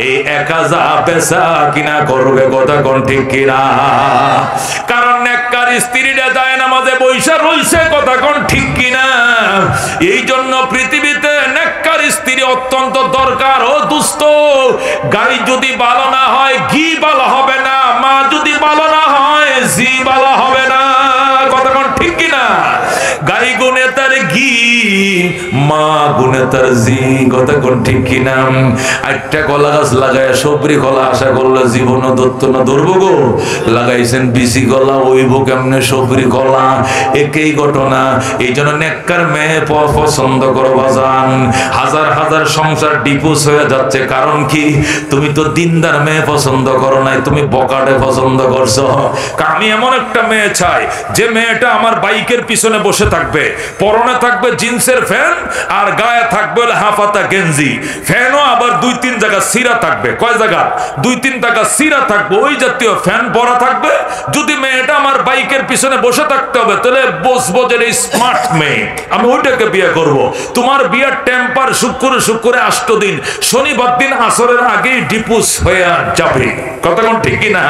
এই একা যা বেচা কিনা করবে। কথা কোন ঠিক কিনা? কারণ নেককার স্ত্রীরা যায় নামাজে বইসা রইছে। কথা কোন ঠিক কিনা? এই জন্য পৃথিবীতে নেককার স্ত্রী অত্যন্ত দরকার। ও দুস্থ, গাই যদি ভালো না হয় ঘি ভালো হবে না, মা যদি ভালো না হয় জি ভালো হবে না। কথা কোন ঠিক কিনা? গাই গুনে তার ঘি, মা গুনে তার জি। কথা কোন ঠিক কিনা? একটা কলা গাছ লাগায় সবরি কলা আশা করলে জীবন দত্ত না ধরবো গো, লাগাইছেন বিসি কলা, ওইব কেমনে সবরি কলা, একই ঘটনা। এই জন্য নেককার মেয়ে পছন্দ করো বাজান। হাজার হাজার সংসার ডিভোর্স হয়ে যাচ্ছে, কারণ কি? তুমি তো দিনদার মেয়ে পছন্দ করো নাই, তুমি বকাটে পছন্দ করছো। আমি এমন একটা মেয়ে চাই, যে মেয়েটা আমার বাইকের পিছনে বসে থাকবে, পরনে থাকবে জিন্সের ফ্যান, আর গায়ে থাকবে হাফাতা গেঞ্জি। ফ্যানও আবার 2-3 জায়গা সিরা থাকবে। কয় জায়গা? 2-3 জায়গা সিরা থাকবে, ওই জাতীয় ফ্যান পরা থাকবে। যদি মেয়েটা আমার বাইকের পিছনে বসে থাকতে হবে, তাহলে বসবো যে স্মার্ট মেয়ে, আমি ওইটাকে বিয়ে করব। তোমার বিয়ের টেম্পার শুক্রে 8 দিন, শনিবার দিন আসরের আগেই ডিভোর্স হয়ে যাবে। কথা কোন ঠিক কিনা?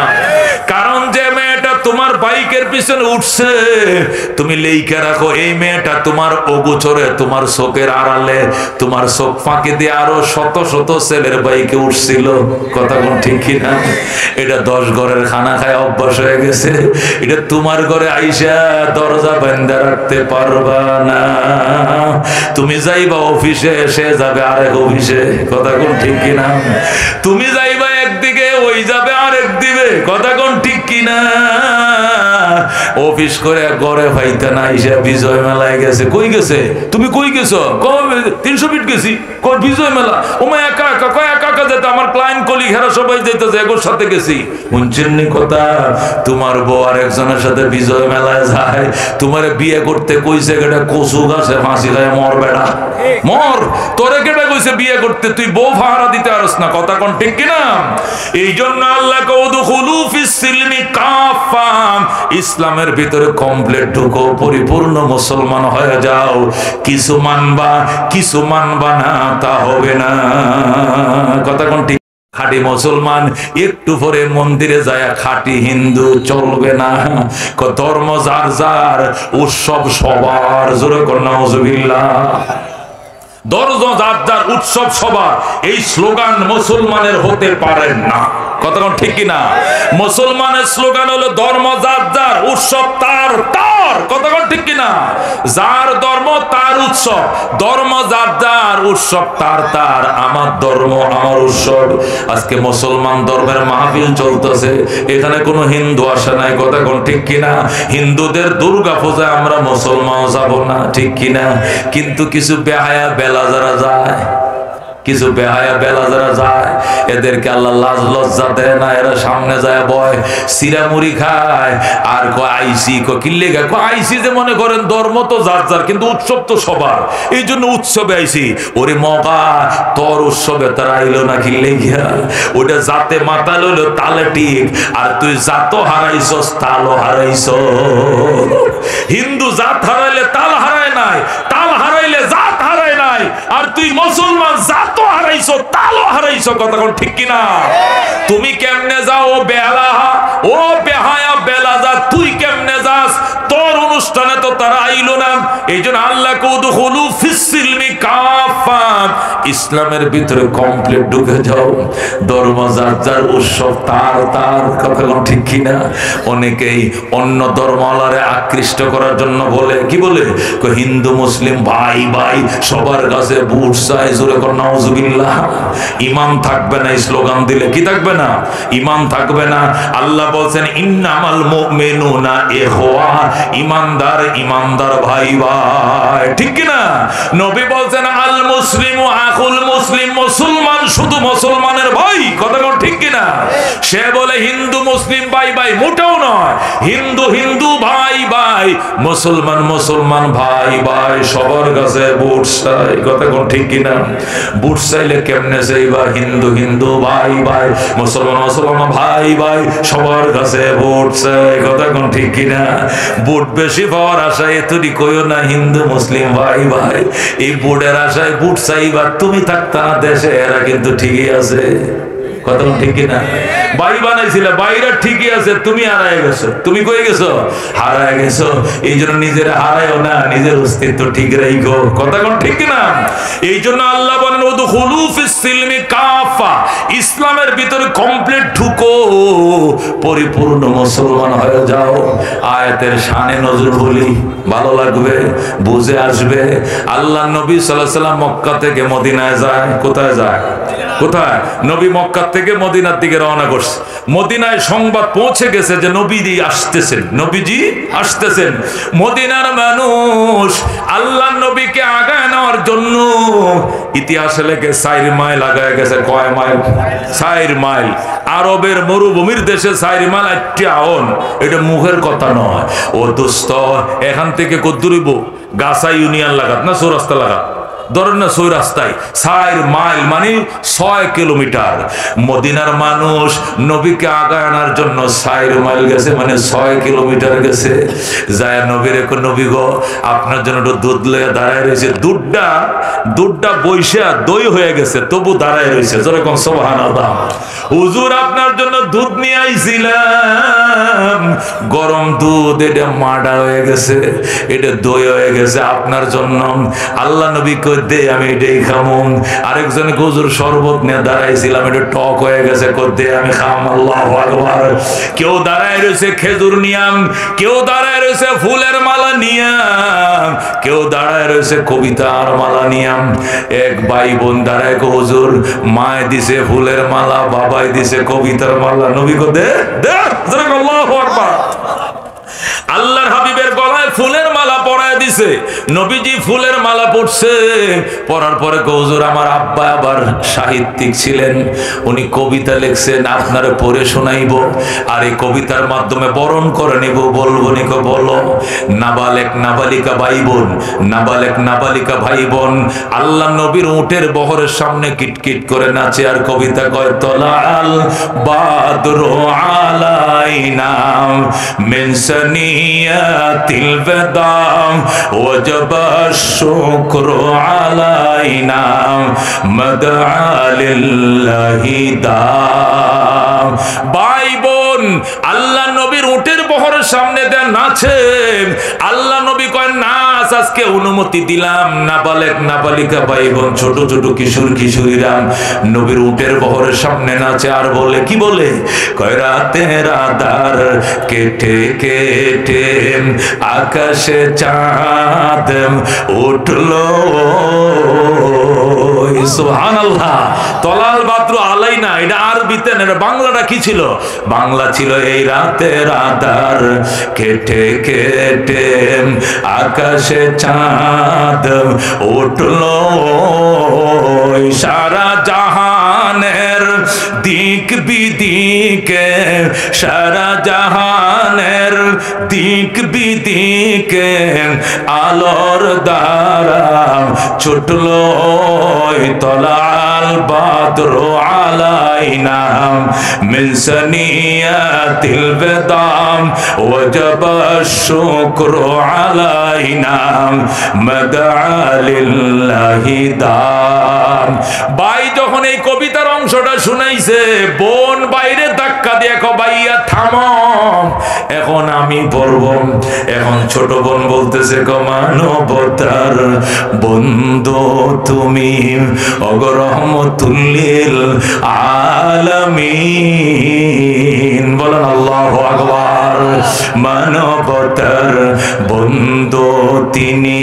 কারণ যে মেয়েটা তোমার বাইকের পিছনে উঠছে, তুমি লেইকা রাখো, এই মেয়েটা তোমার অগোচরে, তোমার চোখের আড়ালে, তোমার চোখ ফাঁকি দিয়ে আরো শত শত ছেলের বাইকে উঠছিল। কথা কোন ঠিক কিনা? এটা 10 ঘরের খানা খায় অভ্যাস হয়ে গেছে। এটা তোমার ঘরে আইসা দরজা বান্ধা রাখতে পারবা না। তুমি যাইবা অফিসে, সে যাবে আরেক অফিসে। কথা কোন ঠিক কিনা? তুমি যাইবা একদিকে, ওই যাবে আরেক দিবে। কথা কোন ঠিক কিনা? অফিস করে ঘরে পাইতে না, এসে বিজয় মেলায় গেছে। কই গেছে? তুমি কই গেছো? 300 ফিট গেছি। কই বিজয় মেলা? ওমা একা একা, কয় একা একা যেতে, আমার ক্লায়েন্ট কলিগ হেরা সবাই যাইতেছে, এগোর সাথে গেছি। শুনছেন নি কথা? তোমার বউ আর একজনের সাথে বিজয় মেলায় যায়, তোমারে বিয়ে করতে কইছে কেটে কচু গাছে ফাঁসি খায় মরবে না, মর। তোরে কেটে কইছে বিয়ে করতে, তুই বউ ভাড়া দিতে পারস না। কথা কোন ঠিক কিনা? এই জন্য আল্লাহ কউদুখুলু ফিস সিলমি কাফা, ইসলামের ভিতরে কমপ্লিট ঢুকো, পরিপূর্ণ মুসলমান হয়ে যাও। কিছু মানবা না, তা হবে না। কথা কোন ঠিক? খাঁটি মুসলমান একটু পরে মন্দিরে যায়, খাঁটি হিন্দু চলবে না। ধর্ম যার যার, উৎসব সবার। জোরে কর নাউজুবিল্লাহ। ধর্ম যার যার, উৎসব সবার, এই স্লোগান মুসলমানের হতে পারে না। কথা ঠিক কিনা? মুসলমানের স্লোগান হলো ধর্ম যার যার, উৎসব তার তার। কথা ঠিক কিনা? যার ধর্ম তার উৎসব, ধর্ম যার যার, উৎসব তার তার। আমার ধর্ম আমার উৎসব। আজকে মুসলমান ধর্মের মাহফিল চলতেছে, এখানে কোনো হিন্দু আসে নাই। কথা ঠিক কিনা? হিন্দুদের দুর্গা পূজায় আমরা মুসলমান যাব না, ঠিক কিনা? কিন্তু কিছু বেহায়া বেলা যারা যায়, কিছু বেহায়া বেলা যারা যায় এদেরকে আল্লাহ লাজ লজ্জা দেয় না, এরা সামনে যায় বয়, সিরা মুড়ি খায় আর কয় আইসি, কিল্লে গায় আইসি, যে মনে করেন ধর্ম তো যার যার কিন্তু উৎসব তো সবার, এই জন্য উৎসবে আইসি। ওরে মগা, তোর উৎসবে তারা আইলো না কিল্লে গিয়া, ওটা যাতে মাতাল হইলো তালে ঠিক, আর তুই জাতও হারাইছস তালও হারাইছ। হিন্দু জাত হারাইলে তাল হারায় নাই, তাল হারাইলে জাত হারায় নাই, আর তুই মুসলমান জাতও হারাইছ তালও হারাইছ। কথা কোন ঠিক কিনা? তুমি কেমনে যাও বেলা, ও বেহায়া বেলা যা, তুই কেমনে যাস? তোর অনুষ্ঠানে তো তারা আইলো না। এই জন্য আল্লাহ কুদখুলু ফিস-সিলমি কাফা, ইসলামের ভিতরে কমপ্লিট ঢুকে যাও। ধর্ম যার যার, উৎসব তার তার। কথা ঠিক কিনা? অনেকেই অন্য ধর্মালারে আকৃষ্ট করার জন্য বলে, কি বলে, হিন্দু মুসলিম ভাই ভাই, সবার কাছে বুট চাই, জোরে কর নাউজুবিল্লাহ। ঈমান থাকবে না স্লোগান দিলে, কি থাকবে না? ঈমান থাকবে না। আল্লাহ বলছেন ইন্নামাল মুমিনুনা ইখওয়া, ঈমানদার ঈমানদার ভাই ভাই, ঠিক কি না? নবী বলছেন আল মুসলিমু আখুল মুসলিম, মুসলমান শুধু মুসলমানের ভাই। কথা কোন ঠিক কি না? সে বলে হিন্দু মুসলিম ভাই ভাই, মোটেও নয়। হিন্দু হিন্দু ভাই ভাই, মুসলমান মুসলমান ভাই ভাই, সবার কাছে বুট চাই। কথা কোন ঠিক কি না? বুট চাইলে কেমনে চাইবা? হিন্দু হিন্দু ভাই ভাই, মুসলমান মুসলমান ভাই ভাই, সবার কাছে বুট চাই। কথা কোন ঠিক কি না? বুট বেশি পাওয়ার আশায় এতটি কইও না হিন্দু মুসলিম ভাই ভাই, এই বুটের আশায় বুট চাইবা। তুমি থাকতা না দেশে, এরা কিন্তু ঠিকই আছে। কথা ঠিক কিনা? ভাই বানাইছিলে, বাইরে ঠিকই আছে, তুমি হারায় গেছো। তুমি কই গেছো? হারায় গেছো। এই জন্য নিজের হারায়ও না, নিজের অস্তিত্ব ঠিক রাখো। কথা কোন ঠিক কিনা? এই জন্য আল্লাহ বলেন উদখুলু ফিস-সিলমি কাফা, ইসলামের ভিতরে কমপ্লিট ঢুকো, পরিপূর্ণ মুসলমান হয়ে যাও। আয়াতের শানে নজর বলি, ভালো লাগবে, বুঝে আসবে। আল্লাহ নবী সাল্লাল্লাহু আলাইহি ওয়াসাল্লাম মক্কা থেকে মদিনায় যায়। কোথায় যায়? কোথায়? নবী মক্কা থেকে মদিনার দিকে রওনা করছে। মদিনায় সংবাদ পৌঁছে গেছে যে নবীজি আসতেছেন, নবীজি আসতেছেন। মদিনার মানুষ আল্লাহ নবীকে আগায় নেওয়ার জন্য ইতিহাসে লেখে 4 মাইল আগায় গেছে। কয় মাইল? 4 মাইল। আরবের মরুভূমির দেশে 4 মাইল একটি আওন, এটা মুখের কথা নয়। ও দোস্ত, এখান থেকে কত দূরিব? গাছা ইউনিয়ন লাগাত না চৌরাস্তা লাগাত, ধরেন না সই রাস্তায় 4 মাইল মানে 6 কিলোমিটার। মদিনার মানুষ নবীকে আগায় আনার জন্য 4 মাইল গেছে, মানে 6 কিলোমিটার গেছে। যায় নবীর এখন, নবী গো আপনার জন্য একটু দুধ লইয়া দাঁড়ায় রয়েছে। দুধটা বইসা দই হয়ে গেছে, তবু দাঁড়ায় রয়েছে। যেরকম সুবহানাল্লাহ, হুজুর আপনার জন্য দুধ নিয়ে আইছিলাম, গরম দুধ, এটা মাডা হয়ে গেছে, এটা দই হয়ে গেছে আপনার জন্য। আল্লাহ নবী দে, আমি এটাই খামো। আরেকজন হুজুর শরবত নিয়ে দাঁড়াইছিলাম, এটা টক হয়ে গেছে, দে আমি খাম। আল্লাহু আকবার। কেউ দাঁড়ায় রয়েছে খেজুর নিয়াম, কেউ দাঁড়ায় রয়েছে ফুলের মালা নিয়াম, কেউ দাঁড়ায় রয়েছে কবিতার মালা নিয়াম। এক ভাই বোন দাঁড়ায়, হুজুর মায় দিছে ফুলের মালা, বাবাই দিছে কবিতার মালা। নবী দে দে। আল্লাহু আকবার। আল্লাহর হাবিবের গলায় ফুলের মালা পরায় দিছে। নবীজি ফুলের মালা পড়ছে, পরার পরে হুজুর আমার আব্বা আবার সাহিত্যিক ছিলেন, উনি কবিতা লিখছেন, আপনারে পড়ে শোনাইব, আর এই কবিতার মাধ্যমে বরণ করে নিব। বলবো নিকো? বলো। নাবালেক নাবালিকা ভাই বোন, নাবালেক নাবালিকা ভাই বোন আল্লাহ নবীর উটের বহরের সামনে কিটকিট করে নাচে আর কবিতা কয়, তলাআল বাদরু আলাইনা মিন সানিয়াতিল বাদা ওয়াজাবা শুকরু আলাইনা মাদআ লিল্লাহি দা। ভাই বোন আল্লাহ নবীর উটের বহরের সামনে দেন নাচে। আল্লাহ নবী কয়, নাচ আজকে অনুমতি দিলাম। নাবালেক নাবালিকা ভাই বোন, ছোট ছোট কিশোর কিশোরীরা নবীর উটের বহরের সামনে নাচে। আর বলে, কি বলে? কয়, রাতের আধার কেটে কেটে আকাশে চাঁদ উঠলো, সুবহানাল্লাহ। তলাল বাদরু আলাইনা এটা আরবিতে না, এটা বাংলাটা কি ছিল? বাংলা ছিল এই রাতের আধার কেটে কেটে আকাশে চাঁদ উঠলো, সারা জাহানের দিক বিদিকে, সারা জাহানের দিক বিদিকে আলোর দ্বারা ছুটলো, তলাল বাদরু আলাইনা মিন সানিয়াতিল বিদাম ওয়াজাবা শুকরু আলাইনা মাদআ লিল্লাহি দাম। ভাই যখন এই কবিতার অংশটা শুনাইছে, বোন বাইরে ধাক্কা দিয়ে ভাইয়া থামো, এখন আমি পড়ব। এখন ছোট বোন বলতেছে মানবতার বন্ধু তুমি অগরহমতুল লিল আলামিন, বলেন আল্লাহু আকবার। মানবতার বন্ধু তিনি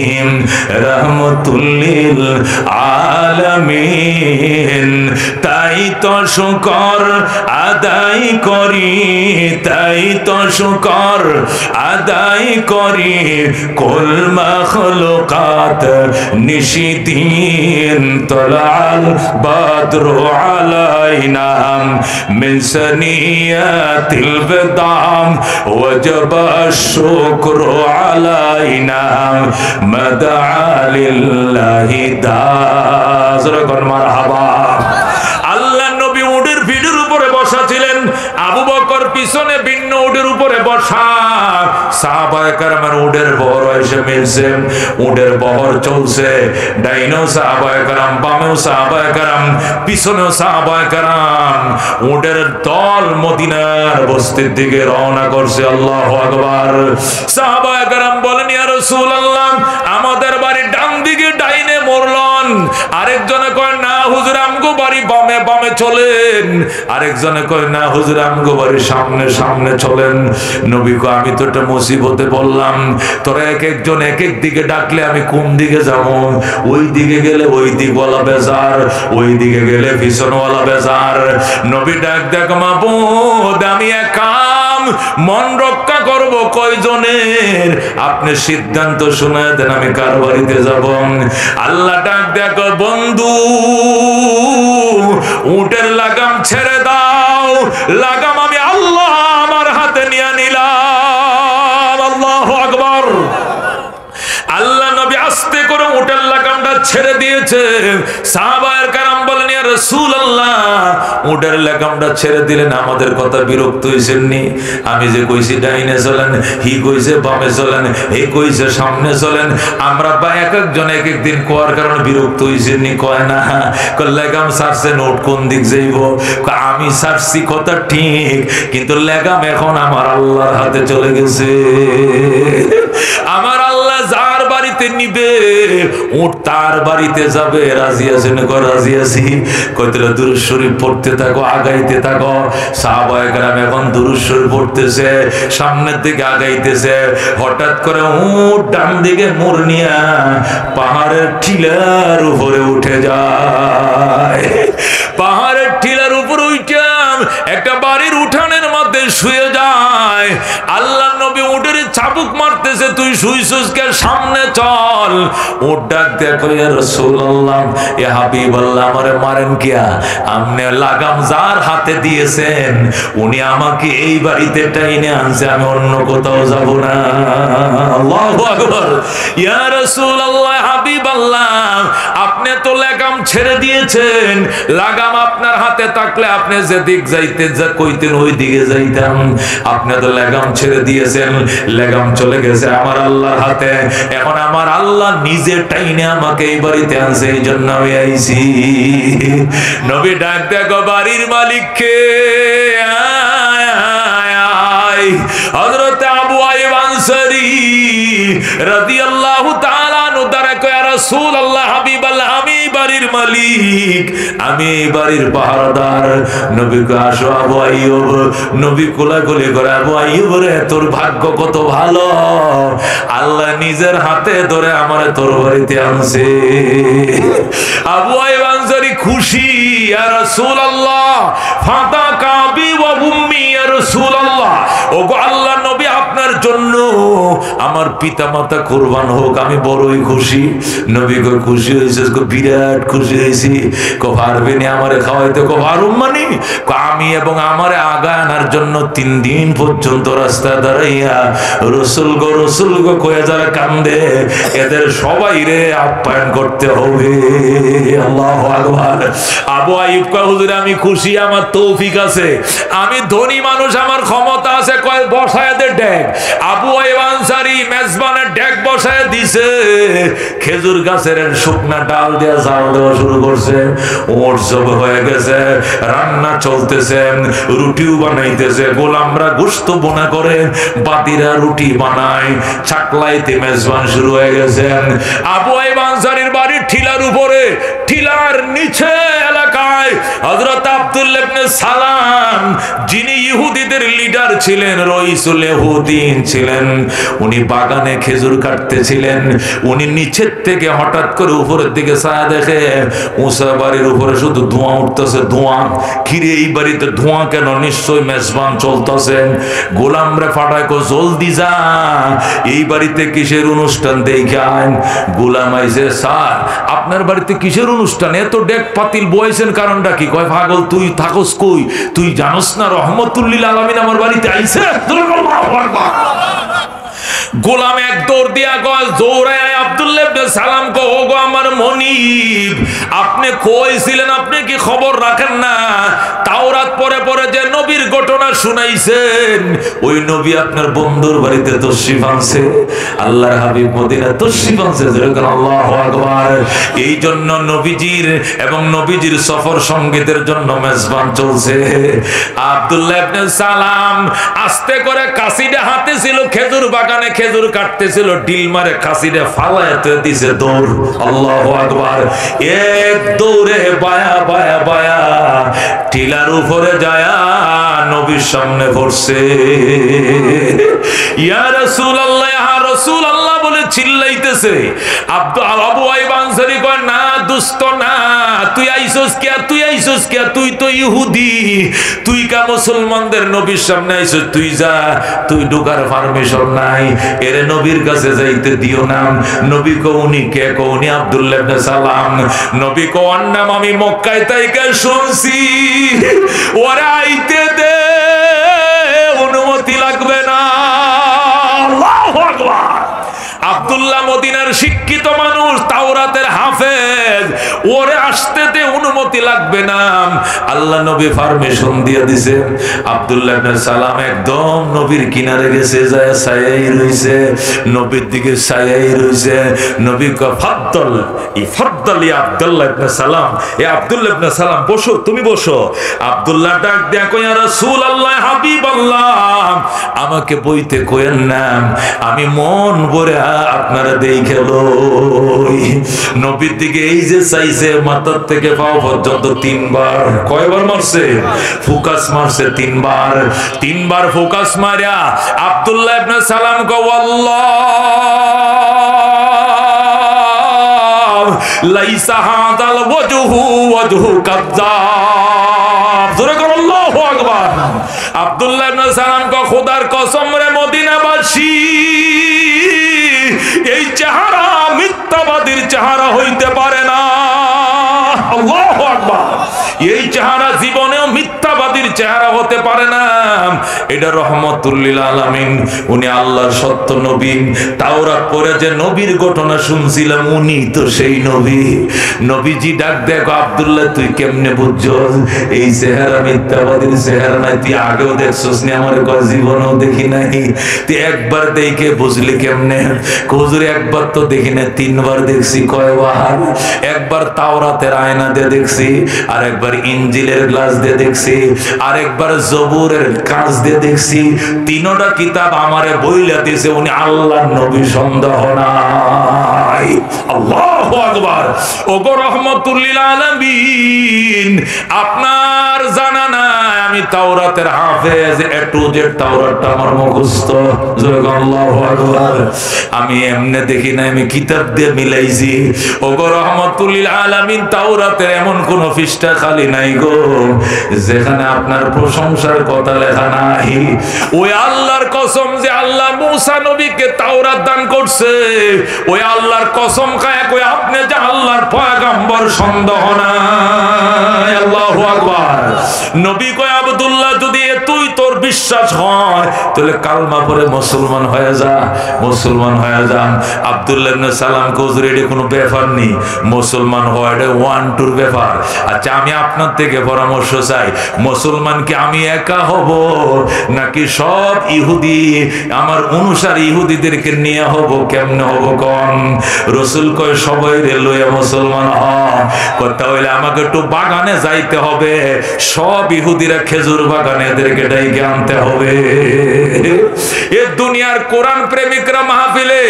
রহমতুল লিল আলামিন, তাই তো শুকর আদায় করি, তাই তো শুকর আদায় করি, কুল মাখলুকাত নিশিদিন তলাল বাদরু আলাইনা মিন সানিয়াতিল বিদাম ওয়াজাবা শুকরু আলাইনা মাদআ লিল্লাহি দাযরকন মারহাবা। আল্লাহ নবী উটের ভিড়ের উপরে বসা ছিলেন, আবু বকর পিছনে ভিন্ন উটের উপরে বসা। সাহাবায়ে কেরামের উটের বহর এসে মিলছে, উটের বহর চলছে, ডাইনেও সাহাবায়ে কেরাম, বামেও সাহাবায়ে কেরাম, পিছনেও সাহাবায়ে কেরাম। উটের দল মদিনার বস্তির দিকে রওনা করছে। আল্লাহু আকবার। সাহাবায়ে কেরাম বলেন, ইয়া রাসূলুল্লাহ, আমাদের বাড়ি ডান দিকে, ডাইনে মোড়লন। আরেকজনে কয় না হুজুর আমগো বাড়ি বামে, বামে চলেন। আরেকজনে কয় না হুজুর আমগো বাড়ি সামনে, সামনে চলেন। নবী কয় আমি তো একটা মুসিবতে বললাম, তোরা এক একজন এক এক দিকে ডাকলে আমি কোন দিকে যাব? ওই দিকে গেলে ওই দিকওয়ালা বেজার, ওই দিকে গেলে পিছনওয়ালা বেজার। নবী ডাক দেখ মাবুদ, আমি একাম, মন রক্ষা করব কয়জনের? আপনি সিদ্ধান্ত শুনে দেন আমি কার বাড়িতে যাব। আল্লাহ ডাক দেখ বন্ধু, উটের লাগাম ছেড়ে দাও, লাগাম আমি আল্লাহ আমার হাতে নিয়ে নিলাম। আল্লাহু আকবার। আল্লাহ নবী আস্তে করে উটের লাগামটা ছেড়ে দিয়েছে। সাহাবায়ে কেরাম বলেন, ইয়া রাসূলুল্লাহ, উটের লাগামটা ছেড়ে দিলেন, আমাদের কথা বিরক্ত হইছেন নি? আমি যে কইছি ডাইনে চলেন, হি কইছে বামে চলেন, হে কইছে সামনে চলেন, আমরা বা এক একজন এক এক দিন কোয়ার কারণে বিরক্ত হইছেন নি? কয় না। লাগাম ছাড়ছেন, উট কোন দিক যাইব? আমি ছাড়ছি কথা ঠিক, কিন্তু লাগাম এখন আমার আল্লাহর হাতে চলে গেছে। আমার আল্লাহ যার বাড়িতে নিবে উট তার বাড়িতে যাবে। রাজি আছেন? রাজি আছি। কতটা দুরূদ শরীফ পড়তে থাকো, আগাইতে থাকো। সাহাবায়ে কেরাম এখন দুরূদ শরীফ পড়তেছে, সামনের দিকে আগাইতেছে। হঠাৎ করে উট ডান দিকে মোড় নিয়া পাহাড়ের টিলার উপরে উঠে যায়। পাহাড়ের টিলার উপর উঠে একটা বাড়ির উঠানের মধ্যে শুয়ে যায়। আল্লাহ নবী উটের চাবুক মারতেছে, তুই শুইছিস কে? সামনে চল। উট ডাক দেখো, ইয়া রাসূলুল্লাহ, ইয়া হাবিবাল্লাহ, আমারে মারেন কিয়া? আপনি লাগাম যার হাতে দিয়েছেন উনি আমাকে এই বাড়িতে টাইনে আনছে, আমি অন্য কোথাও যাব না। আল্লাহু আকবার। ইয়া রাসূলুল্লাহ, হাবিবাল্লাহ, আপনি তো লাগাম ছেড়ে দিয়েছেন, লাগাম আপনার হাতে থাকলে আপনি যে দিক যাইতে যা কইতেন ওই দিকে যাইতাম। আপনি তো লাগাম ছেড়ে দিয়েছেন, লাগাম চলে গেছে আমার আল্লাহর হাতে। এখন আমার আল্লাহ নিজে টাইনে আমাকে এই বাড়িতে আনছে, এই জন্য আমি আইছি। নবী ডাক দেখো বাড়ির মালিককে, হযরত আবু আইয়ুব আনসারী রাদিয়াল্লাহু তাআলা আনহু দ্বারা কয় রাসূলুল্লাহ হাবিবাল্লাহ আমি বাড়ির মালিক, আমি বাড়ির পাহারাদার। নবী কয় আসো আবু আইয়ুব। নবী কোলাকুলি করে আবু আইয়ুব রে তোর ভাগ্য কত ভালো, আল্লাহ নিজের হাতে ধরে আমারে তোর বাড়িতে আনছে। আবু আইয়ুব আনসারী খুশি, ইয়া রাসূলুল্লাহ ফাতা কাবি ওয়া উম্মি ইয়া রাসূলুল্লাহ, ওগো আল্লাহর নবী আপনার জন্য আমার পিতামাতা কুরবান হোক, আমি বড়ই খুশি। নবী কো খুশি হইছিস? কো বিরাট খুশি হইছি। কো পারবে নি আমারে খাওয়াইতে? কো পারুম মানি। কো আমি এবং আমারে আগা আনার জন্য 3 দিন পর্যন্ত রাস্তা দাঁড়াইয়া রাসূল গো কয়ে যারা কান্দে এদের সবাই রে আপ্যায়ন করতে হবে। আল্লাহু আকবার। আবু আইয়ুব কয় হুজুর আমি খুশি, আমার তৌফিক আছে, আমি ধনী মানুষ, আমার ক্ষমতা আছে। কয় বসায় দে ডেক। আবু আইয়ুব আনসারী মেজবানের ডেক বসায় দিছে। খেজুর গাছের শুকনা ডাল দিয়ে জাল দেওয়া শুরু করছে। ওর সব হয়ে গেছে, রান্না চলতেছে, রুটিও বানাইতেছে। গোলামরা গোশত বোনা করে, বাতিরা রুটি বানায়, চাকলাইতে মেজবান শুরু হয়ে গেছে। আবু আইয়ুব আনসারীর বাড়ির ঠিলার উপরে, ঠিলার নিচে এলাকায় হযরত আব্দুল্লাহ ইবনে সালাম, যিনি ইহুদিদের লিডার ছিলেন, রইসুল ইহুদিন ছিলেন, উনি বাগানে খেজুর কাটতেছিলেন। উনি নিচের থেকে হঠাৎ করে উপরের দিকে ছায়া দেখে উঁচা বাড়ির উপরে শুধু ধোঁয়া উঠতেছে, ধোঁয়া। কিরে এই বাড়িতে ধোঁয়া কেন? নিশ্চয় মেজবান চলতেছে। গোলামরা ফাটায় কো জলদি যা, এই বাড়িতে কিসের অনুষ্ঠান দেখান। গোলাম আইছে, স্যার আপনার বাড়িতে কিসের অনুষ্ঠান? এত ডেক পাতিল বয়েছেন, কারণটা কি? কয় পাগল তুই থাকস কই? তুই জানোস না রহমতুল লিল আলামিন আমার বাড়িতে আইছে? গোলাম এক দৌড় দিয়া কয় জোরে আব্দুল্লাহ ইবনে সালাম কো ওগো আমার মনিব, আপনি কইছিলেন আপনি কি খবর রাখেন না? তাওরাত পরে পরে যে নবীর ঘটনা শুনাইছেন, ওই নবী আপনার বন্ধুর বাড়িতে তশরিফ আনছে। আল্লাহর হাবিব মদিনা তশরিফ আনছে। আল্লাহু আকবার। এই জন্য নবীজির এবং নবীজির সফর সঙ্গীতের জন্য মেজবান চলছে। আব্দুল্লাহ ইবনে সালাম আস্তে করে কাশিটা হাতে ছিল, খেজুর বাগানে খেজুর কাটতেছিল, ডিল মারে কাশিটা ফালাইতে দিছে দৌড়। আল্লাহু আকবার। এক দৌড়ে বায়া বায়া বায়া টিলার উপরে যায়া নবীর সামনে পড়ছে। ইয়া রাসূলুল্লাহ, ইয়া রাসূলুল্লাহ বলে চিল্লাইতেছে। আবু আইয়ুব আনসারী কয় না দোস্ত না, তুই আইছস কে? তুই আইছস কে? তুই তো ইহুদি, তুই কা মুসলমানদের নবীর সামনে আইছস? তুই যা, তুই ঢোকার পারমিশন নাই, এর নবীর কাছে যাইতে দিও না। নবী কো উনি কে? কো উনি আব্দুল্লাহ ইবনে সালাম। নবী কো ওর নাম আমি মক্কায় তাইকা শুনছি, ওরে আইতে দে, অনুমতি লাগবে না। আল্লাহু আকবার। আব্দুল্লাহ মদিনার শিক্ষিত মানুষ, তাওরাতের হাফেজ, ওরে আসতে দে, অনুমতি লাগবে না। আল্লাহ নবী পারমিশন দিয়ে দিছে। আব্দুল্লাহ ইবনে সালাম একদম নবীর কিনারে গেছে, যায় ছায়াই রইছে, নবীর দিকে ছায়াই রইছে। নবী কয় ফাদ্দল, ইফাদ্দল ইয়া আব্দুল্লাহ ইবনে সালাম, এ আব্দুল্লাহ ইবনে সালাম বসো, তুমি বসো। আব্দুল্লাহ ডাক দেয়া কয় ইয়া রাসূলুল্লাহ হাবিবাল্লাহ, আমাকে বইতে কইেন না, আমি মন ভরে আপনারা দেখে লই। নবীর দিকে এই যে চাইছে, মাথার থেকে পাও পর্যন্ত 3 বার। কয়বার মারছে? ফোকাস মারছে 3 বার। 3 বার ফোকাস মারিয়া আব্দুল্লাহ ইবনে সালাম কো আল্লাহ লাইসা হাদাল ওয়াজহু ওয়াজহু কাযাব। জোরে কর আল্লাহু আকবার। আব্দুল্লাহ ইবনে সালাম কো খোদার কসম রে মদিনাবাসী, এই চেহারা মিথ্যাবাদীর চেহারা হইতে পারে না। আল্লাহু আকবার। এই চেহারা জীবনেও মিথ্যাবাদীর চেহারা হতে পারে না। এটা রহমতুল লিল আলামিন, উনি আল্লাহর সত্য নবী। তাওরাত পড়ে যে নবীর ঘটনা শুনছিলাম, উনি তো সেই নবী। নবীজি ডাক দেখো আব্দুল্লাহ তুই কেমনে বুঝছস এই চেহারা মিথ্যাবাদীর চেহারা নাই? তুই আগেও দেখছস নি? আমার কয় জীবনেও দেখি নাই। তুই একবার দেখে বুঝলি কেমনে? হুজুর একবার তো দেখি না, 3 বার দেখছি। কয়বার? একবার তাওরাতের আয়না দিয়ে দেখছি, আর একবার ইনজিলের গ্লাস দিয়ে দেখছি, আর একবার জবুরের কাজ দিয়ে দেখছি তিনটা কিতাব আমারে বইলা দিয়েছে উনি আল্লাহর নবী, সন্দেহ নাই। আল্লাহু আকবার। ওগো রহমাতুল লিল আলামিন, আপনার জানা নাই আমি তাওরাতের হাফেজ, এ টু জেড তাওরাতটা আমার মুখস্থ। আল্লাহু আকবার। আমি এমনে দেখি না, আমি কিতাব দিয়ে মিলাইছি। ওগো রহমাতুল লিল আলামিন, তাওরাতের এমন কোন পৃষ্ঠা খালি নাই গো যেখানে আপনার প্রশংসার কথা লেখা নাই। ওই আল্লাহর কসম যে আল্লাহ মূসা নবীকে তাওরাত দান করছে, ওই আল্লাহর কসম খায় কই আপনি যে আল্লাহর পয়গম্বর, সন্দেহ নাই। আল্লাহু আকবার। নবী কয় আব্দুল্লাহ যদি তুই তোর বিশ্বাস হয় তাহলে কালমা পড়ে মুসলমান হয়ে যা, মুসলমান হয়ে যা। আব্দুল্লাহ ইবনে সালাম হুজুর এটা কোনো ব্যাপার নেই, মুসলমান হওয়া এটা 1-2 ব্যাপার। আচ্ছা আমি আপনার থেকে পরামর্শ চাই, মুসলমান কি আমি একা হব নাকি সব ইহুদি আমার অনুসারী ইহুদিদেরকে নিয়ে হব? কেমনে হব কোন? রাসূল কয় সবাই লইয়া মুসলমান হ। কথা হইলে আমাকে একটু বাগানে যাইতে হবে, সব ইহুদিরা খেজুর বাগানে এদেরকে ডাইকে আনতে হবে। এ দুনিয়ার কোরআন প্রেমিকরা মাহফিলে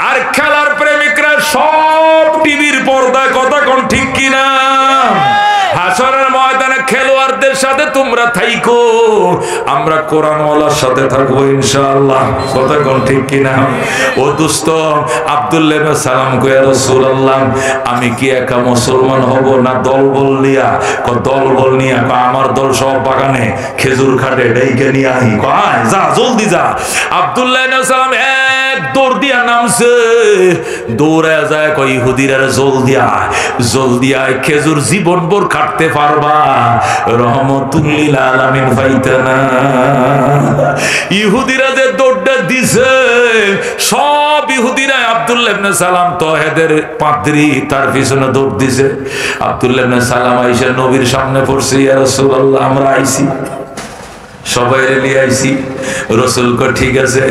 আর খেলার প্রেমিকরা সব টিভির পর্দায়। কথা কোন ঠিক কিনা? হাসরের ময়দানে খেলোয়াড়দের সাথে তোমরা থাইকো, আমরা কোরআনওয়ালার সাথে থাকবো ইনশাআল্লাহ। কথা কোন ঠিক কিনা? ও দোস্ত আব্দুল্লাহ ইবনে সালাম কয় রাসূলুল্লাহ আমি কি একা মুসলমান হব না দলবল নিয়া? দলবল নিয়া আমার দল সব বাগানে খেজুর খাটে ডাইকে নিয়ে আহি। কয় যা জলদি যা। আব্দুল্লাহ ইবনে সালাম এক দৌড় দিয়া নামছে, দৌড়ে যায় কয় ইহুদিরা জলদি আয়, জলদি আয়, খেজুর জীবন ভর কাটতে পারবা, রহমাতুল লিল আলামিন পাইতে না। ইহুদিরা যে দৌড়টা দিছে, সব ইহুদিরা আব্দুল্লাহ ইবনে সালাম তহেদের পাদ্রী তার পিছনে দৌড় দিছে। আব্দুল্লাহ ইবনে সালাম আইসা নবীর সামনে পড়ছে, ইয়া রাসূলুল্লাহ আমরা আইছি, সবাই নিয়ে আইছি। রাসূল কয় ঠিক আছে।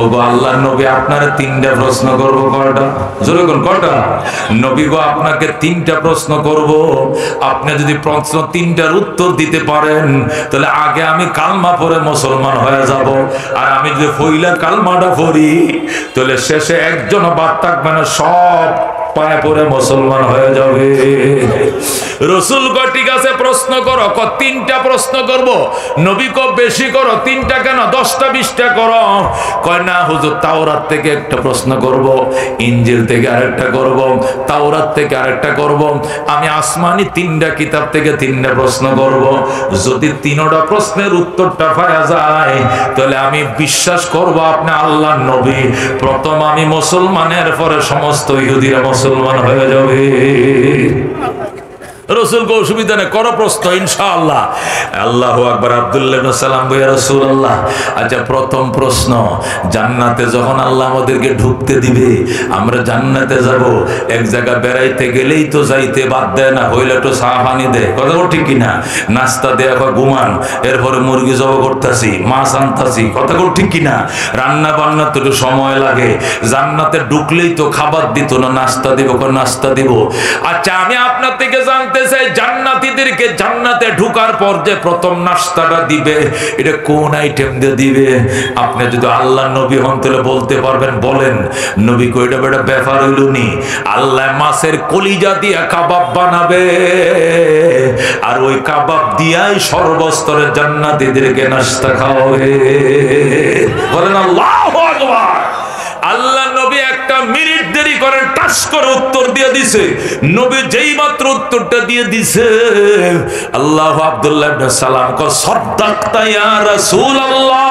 ওগো আল্লাহর নবী আপনারে 3টা প্রশ্ন করব। কয়টা? জোরে কোন কয়টা? নবী গো আপনাকে 3টা প্রশ্ন করব, আপনি যদি প্রশ্ন 3টার উত্তর দিতে পারেন তাহলে আগে আমি কালমা পড়ে মুসলমান হয়ে যাব, আর আমি যদি পয়লা কালমাটা পড়ি তাহলে শেষে একজন বাদ থাকবে না, সব পায়ে পড়ে মুসলমান হয়ে যাবে। রাসূল কয় ঠিক আছে প্রশ্ন করো। 3টা প্রশ্ন করব। নবী কয় বেশি করো, 3টা কেন 10টা 20টা করো। কয় না হুজুর তাওরাত থেকে একটা প্রশ্ন করব, ইনজিল থেকে আরেকটা করব, তাওরাত থেকে আরেকটা করব, আমি আসমানি 3টা কিতাব থেকে 3টা প্রশ্ন করব। যদি 3টা প্রশ্নের উত্তরটা পাওয়া যায় তাহলে আমি বিশ্বাস করব আপনি আল্লাহর নবী। প্রথম আমি মুসলমানের পরে সমস্ত ইহুদিরা মুসলমান হয়ে যাবে। রাসূলকে অসুবিধা নেই, করো প্রশ্ন ইনশাআল্লাহ। আল্লাহু আকবার। আব্দুল্লাহ ইবনে সালাম বলে রাসূলুল্লাহ আচ্ছা প্রথম প্রশ্ন, জান্নাতে যখন আল্লাহ আমাদেরকে ঢুকতে দিবে, আমরা জান্নাতে যাব, এক জায়গা বেড়াইতে গেলেই তো যাইতে বাদ দেয় না, হইলে একটু চা পানি দেয়। কথা ঠিক কিনা? নাস্তা দেয়া ঘুমান, এরপরে মুরগি জবাই করতেছি, মাছ আনতাছি। কথা ঠিক কিনা? রান্না বান্না তো একটু সময় লাগে। জান্নাতে ঢুকলেই তো খাবার দিত না, নাস্তা দিব, নাস্তা দিব। আচ্ছা আমি আপনার থেকে জানতে চাই জান্নাতীদেরকে জান্নাতে ঢোকার পর যে প্রথম নাস্তাটা দিবে এটা কোন আইটেম দিয়ে দিবে? আপনি যদি আল্লাহ নবী হন তাহলে বলতে পারবেন, বলেন। নবী কইটা বেটা ব্যাপার হইল নি, আল্লাহ মাছের কলিজা দিয়া কাবাব বানাবে, আর ওই কাবাব দিয়াই সর্বস্তরের জান্নাতীদেরকে নাস্তা খাওয়াবে। বলেন আল্লাহু আকবার। আল্লাহ নবী একটা মিনিট দেরি করে টাস করে উত্তর দিয়ে দিছে। নবী যেই মাত্র উত্তরটা দিয়ে দিছে, আল্লাহ আব্দুল্লাহ ইবনে সালাম কো সাদাকতা ইয়া রাসূলুল্লাহ,